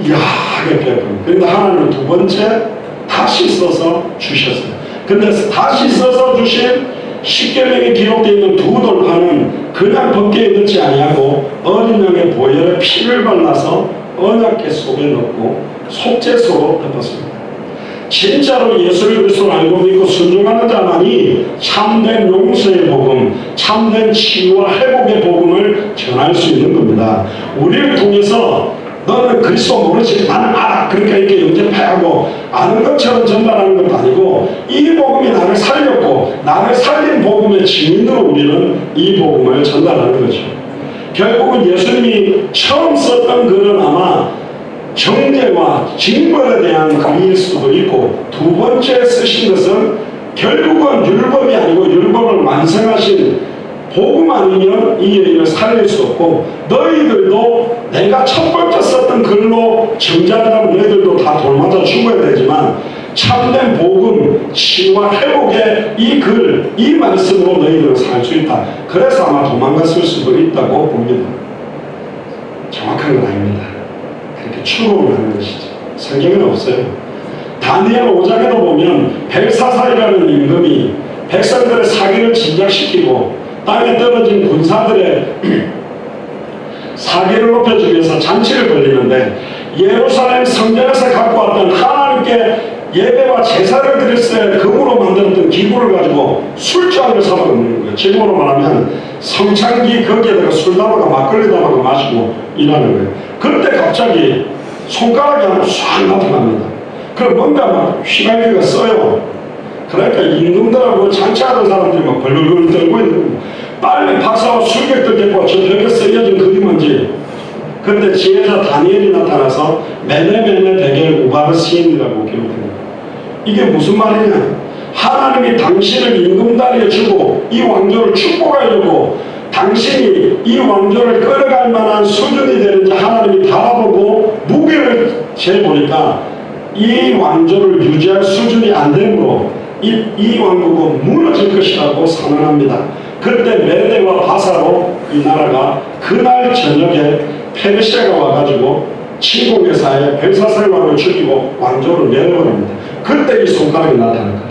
야하게 깨버려. 그런데 하나님은 두 번째 다시 써서 주셨어요. 근데 다시 써서 주신 십계명에 기록되어 있는 두 돌판은 그냥 법궤에 넣지 아니하고 어린 양의 보혈에 피를 발라서 언약궤 속에 넣고 속죄소로 덮었습니다. 진짜로 예수 그리스도를 알고 믿고 순종하는 자만이 참된 용서의 복음, 참된 치유와 회복의 복음을 전할 수 있는 겁니다. 우리를 통해서 너는 그리스도 모르지 나는 알아. 그러니까 이렇게 영접하고 아는 것처럼 전달하는 것도 아니고 이 복음이 나를 살렸고 나를 살린 복음의 증인으로 우리는 이 복음을 전달하는 거죠. 결국은 예수님이 처음 썼던 글은 아마 정죄와 징벌에 대한 강의일 수도 있고 두 번째 쓰신 것은 결국은 율법이 아니고 율법을 완성하신 복음 아니면 이 여인을 살릴 수 없고 너희들도 내가 첫 번째 썼던 글로 정죄한다면 너희들도 다 돌맞아 죽어야 되지만 참된 복음, 치유와 회복의 이 글, 이 말씀으로 너희들은 살 수 있다. 그래서 아마 도망갔을 수도 있다고 봅니다. 정확한 건 아닙니다. 그렇게 추론을 하는 것이죠. 성경에는 없어요. 다니엘 5장에도 보면 벨사살이라는 임금이 백성들의 사기를 진작시키고 땅에 떨어진 군사들의 사기를 높여주기 위해서 잔치를 벌리는데 예루살렘 성전에서 갖고 왔던 하나님께 예배와 제사를 드릴 때 금으로 만들었던 기구를 가지고 술잔을 사먹는 거예요. 지금으로 말하면 성창기 거기에다가 술 담아가 막걸리 담아가 마시고 일하는 거예요. 그때 갑자기 손가락이 하나 쫙 나타납니다. 그럼 뭔가 막 휘갈기가 써요. 그러니까 임금들하고 잔치하던 사람들이 막 벌벌벌 떨고 있는 거예요. 빨리 박사와 술객들 데리고 저 벽에 쓰여진 그림 뭔지. 그때 지혜자 다니엘이 나타나서 메네메네 대겔 우바르 시인이라고 기록합니다. 이게 무슨 말이냐? 하나님이 당신을 임금다리에 주고 이 왕조를 축복하려고 당신이 이 왕조를 끌어갈 만한 수준이 되는지 하나님이 바라보고 무게를 재보니까 이 왕조를 유지할 수준이 안 되므로 이 왕국은 무너질 것이라고 선언합니다. 그때 메대와 바사로 이 나라가 그날 저녁에 페르시아가 와가지고 침공의사에 벨사살 왕을 죽이고 왕조를 내려버립니다. 그때 이 손가락이 나타난 거예요.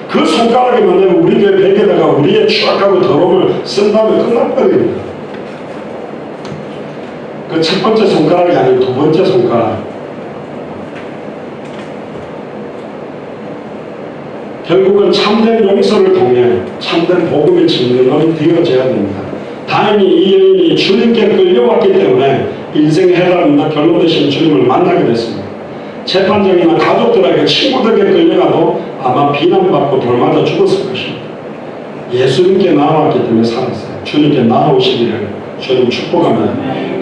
그 손가락이 만나면 우리 교회 벽에다가 우리의 추악하고 더러움을 쓴 다음에 끝나버립니다. 그 첫 번째 손가락이 아니고 두 번째 손가락. 결국은 참된 용서를 통해 참된 복음의 증거는 되어져야 됩니다. 다행히 이 여인이 주님께 끌려왔기 때문에 인생의 해답입니다. 결론 되신 주님을 만나게 됐습니다. 재판장이나 가족들에게 친구들에게 끌려가도 아마 비난받고 돌맞아 죽었을 것입니다. 예수님께 나아왔기 때문에 살았어요. 주님께 나아오시기를 주님 축복합니다.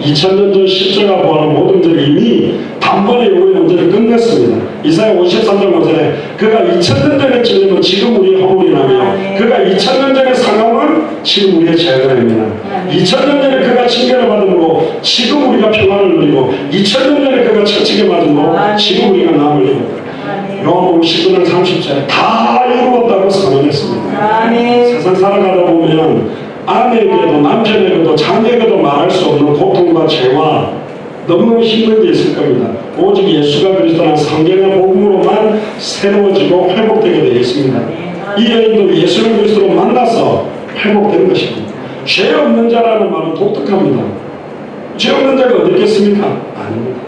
2000년 전 십자가 부활은 모든 죄를 이미 단번에 요구의 문제를 끝냈습니다. 이사야 53장 5절에 그가 2000년 전에 찔림은 지금 우리의 허물이라며 그가 2000년 전에 상함은 지금 우리의 죄악입니다. 2000년 전에 그가 징계를 받음으로 지금 우리가 평안을 누리고 2000년 전에 그가 채찍에 맞음으로 지금 우리가 나음을 입었다. 요한복음 19장 30절에 다 이루었다고 선언했습니다. 세상 살아가다 보면 아내에게도 남편에게도 자녀에게도 말할 수 없는 고통과 죄와 너무너무 힘든 게 있을 겁니다. 오직 예수가 그리스도는 성경의 복음으로만 새로워지고 회복되게 되어 있습니다. 이 여인도 예수를 그리스도로 만나서 회복된 것입니다. 죄 없는 자라는 말은 독특합니다. 죄 없는 자가 어디 있겠습니까? 아닙니다.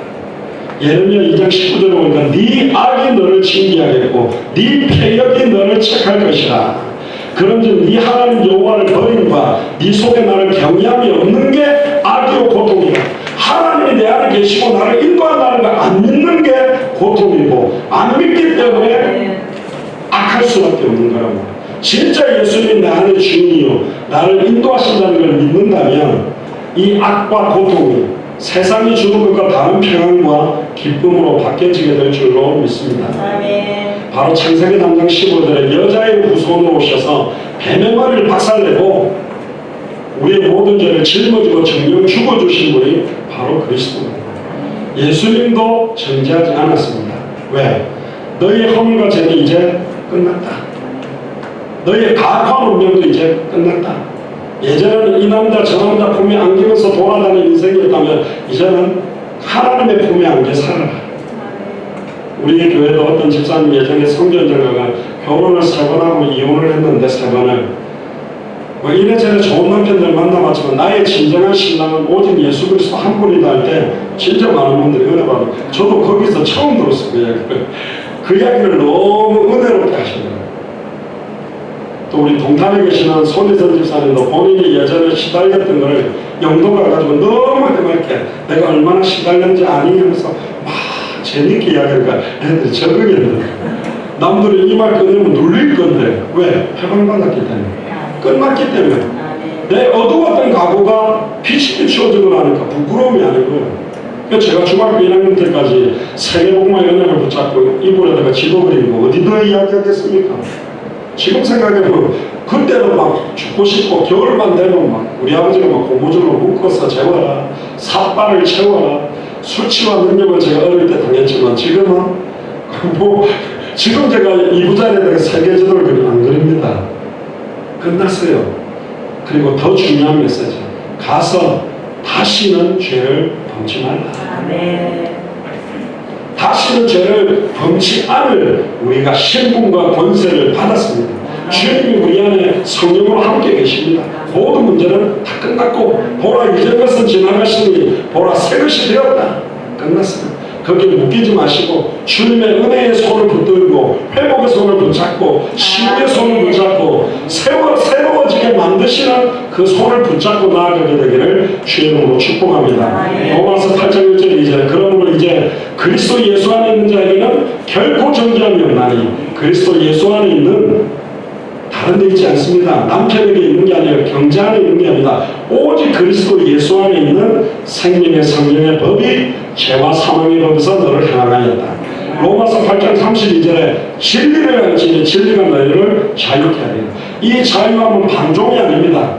예레미야 2장 19절에 보니까 네 악이 너를 징계하겠고 네 패역이 너를 책할 것이라. 그런즉 네 하나님 여호와를 버린 바 네 속에 나를 경외함이 없는 게 악이요 고통이다. 하나님이 내 안에 계시고 나를 인도한다는 걸 안 믿는 게 고통이고 안 믿기 때문에 악할 수밖에 없는 거라고. 진짜 예수님이 내 안에 주인이요 나를 인도하신다는 걸 믿는다면 이 악과 고통이 세상이 주는 것과 다른 평안과 기쁨으로 바뀌어지게 될 줄로 믿습니다. 바로 창세기 3장 15절에 여자의 후손으로 오셔서 뱀의 머리를 박살내고 우리의 모든 죄를 짊어지고 정령 죽어주신 분이 바로 그리스도입니다. 예수님도 정죄하지 않았습니다. 왜? 너희의 허물과 죄는 이제 끝났다. 너희의 가혹한 운명도 이제 끝났다. 예전에는 이 남자 저 남자 품에 안기면서 돌아다니는 인생이었다면 이제는 하나님의 품에 안겨 살아라. 우리 교회도 어떤 집사님 예전에 성전장가가 결혼을 3번 하고 이혼을 했는데 3번을 뭐 이래저래 좋은 남편들 만나봤지만 나의 진정한 신랑은 오직 예수 그리스도 한 분이다 할 때 진짜 많은 분들이 은혜 받고 저도 거기서 처음 들었어요. 그 이야기를 너무 은혜롭게 하시더라고요. 또 우리 동탄에 계시는 손희선 집사님도 본인이 예전에 시달렸던 걸 영도 가가지고 너무 해맑게 내가 얼마나 시달렸는지 아니 하면서 막 재밌게 이야기하니까 애들이 적응이 안 돼. 남들이 이 말 꺼내면 눌릴 건데 왜? 해방받았기 때문에 끝났기 때문에 내 어두웠던 각오가 빛이 비추어지고 나니까 부끄러움이 아니고요. 그러니까 제가 중학교 1학년 때까지 세계복음화 연합을 붙잡고 이불에다가 지도 그리고 어디 더 이야기하겠습니까? 지금 생각해보면 그때는 막 죽고 싶고 겨울만 되면 막 우리 아버지가 막 고무줄로 묶어서 재워라, 삿발을 채워라, 수치와 능력을 제가 어릴 때 당했지만 지금은 뭐 지금 제가 이 부자리에다가 세계 지도를 그리면 안 그립니다. 끝났어요. 그리고 더 중요한 메시지, 가서 다시는 죄를 범치 말라. 아멘. 다시는 죄를 범치 않을 우리가 신분과 권세를 받았습니다. 주님이 우리 안에 성령으로 함께 계십니다. 모든 문제는 다 끝났고 보라 이전 것은 지나갔으니 보라 새 것이 되었다. 끝났습니다. 거기에 묶이지 마시고 주님의 은혜의 손을 붙들고 회복의 손을 붙잡고 치유의 손을 붙잡고 새로워지게 만드시는 그 손을 붙잡고 나아가게 되기를 주의 이름으로 축복합니다. 로마서 8장 1절에 이제 그러므로 이제 그리스도 예수 안에 있는 자에게는 결코 정죄함이 없나니 그리스도 예수 안에 있는 다른 데 있지 않습니다. 남편에게 있는 게 아니라 경제 안에 있는 게 아니라 오직 그리스도 예수 안에 있는 생명의 성령의 법이 죄와 사망의 법에서 너를 향하였다. 로마서 8장 32절에 진리를 알지니 진리가 너희를 자유케 하리라. 이 자유함은 방종이 아닙니다.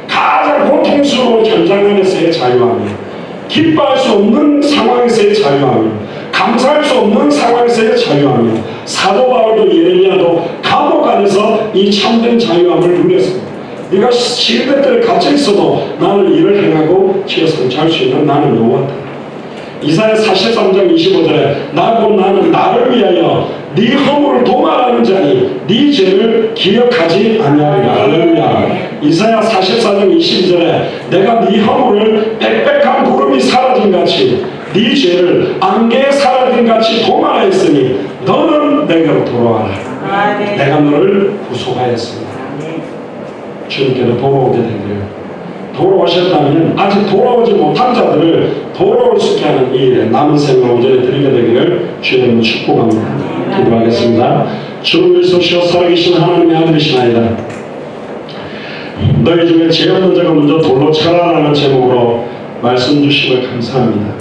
가장 고통스러운 현장 안에서의 자유함이에요. 기뻐할 수 없는 상황에서의 자유함이에요. 감사할 수 없는 상황에서의 자유함이에요. 사도 바울도 예레미야도 감옥 안에서 이 참된 자유함을 누렸습니다. 네가 시대들에 갇혀 있어도 나는 이를 행하고 지어 성취할 수 있는 나는 여호와다. 이사야 43장 25절에 나고 나는 나를 위하여 네 허물을 도말하는 자니 네 죄를 기억하지 아니하리라. 할렐루야. 이사야 44장 22절에 내가 네 허물을 빽빽한 구름이 사라진 같이 네 죄를 안개에 사라진 같이 도말하였으니 너는 내게로 돌아와라. 아멘. 내가 너를 구속하였습니다. 주님께로 돌아오게 되기를. 돌아오셨다면 아직 돌아오지 못한 자들을 돌아올 수 있게 하는 이 일에 남은 생을 온전히 드리게 되기를 주님을 축복합니다. 기도하겠습니다. 주를 믿으시오 살아계신 하나님의 아들이시나이다. 너희 중에 죄 없는 자가 먼저 돌로 쳐라라는 제목으로 말씀 주심을 감사합니다.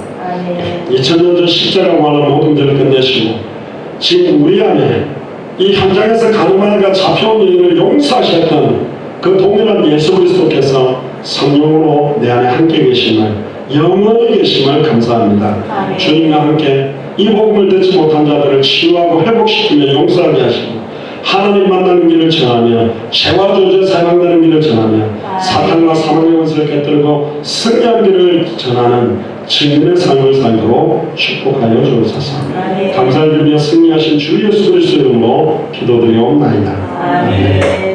2000년 전 십자가 관한 모든 죄를 끝내시고 지금 우리 안에 이 현장에서 가늠하다가 잡혀온 여인을 용서하셨던 그 동일한 예수 그리스도께서 성령으로 내 안에 함께 계심을 영원히 계심을 감사합니다. 아멘. 주님과 함께 이 복음을 듣지 못한 자들을 치유하고 회복시키며 용서하게 하시고 하나님 만나는 길을 전하며 죄와 존재에서 해방되는 길을 전하며 사탄과 사망의 권세를 깨뜨리고 승리한 길을 전하는 증인의 삶을 살도록 축복하여 주옵소서. 감사드리며 승리하신 주 예수 그리스도 이름으로 기도드리옵나이다. 아멘.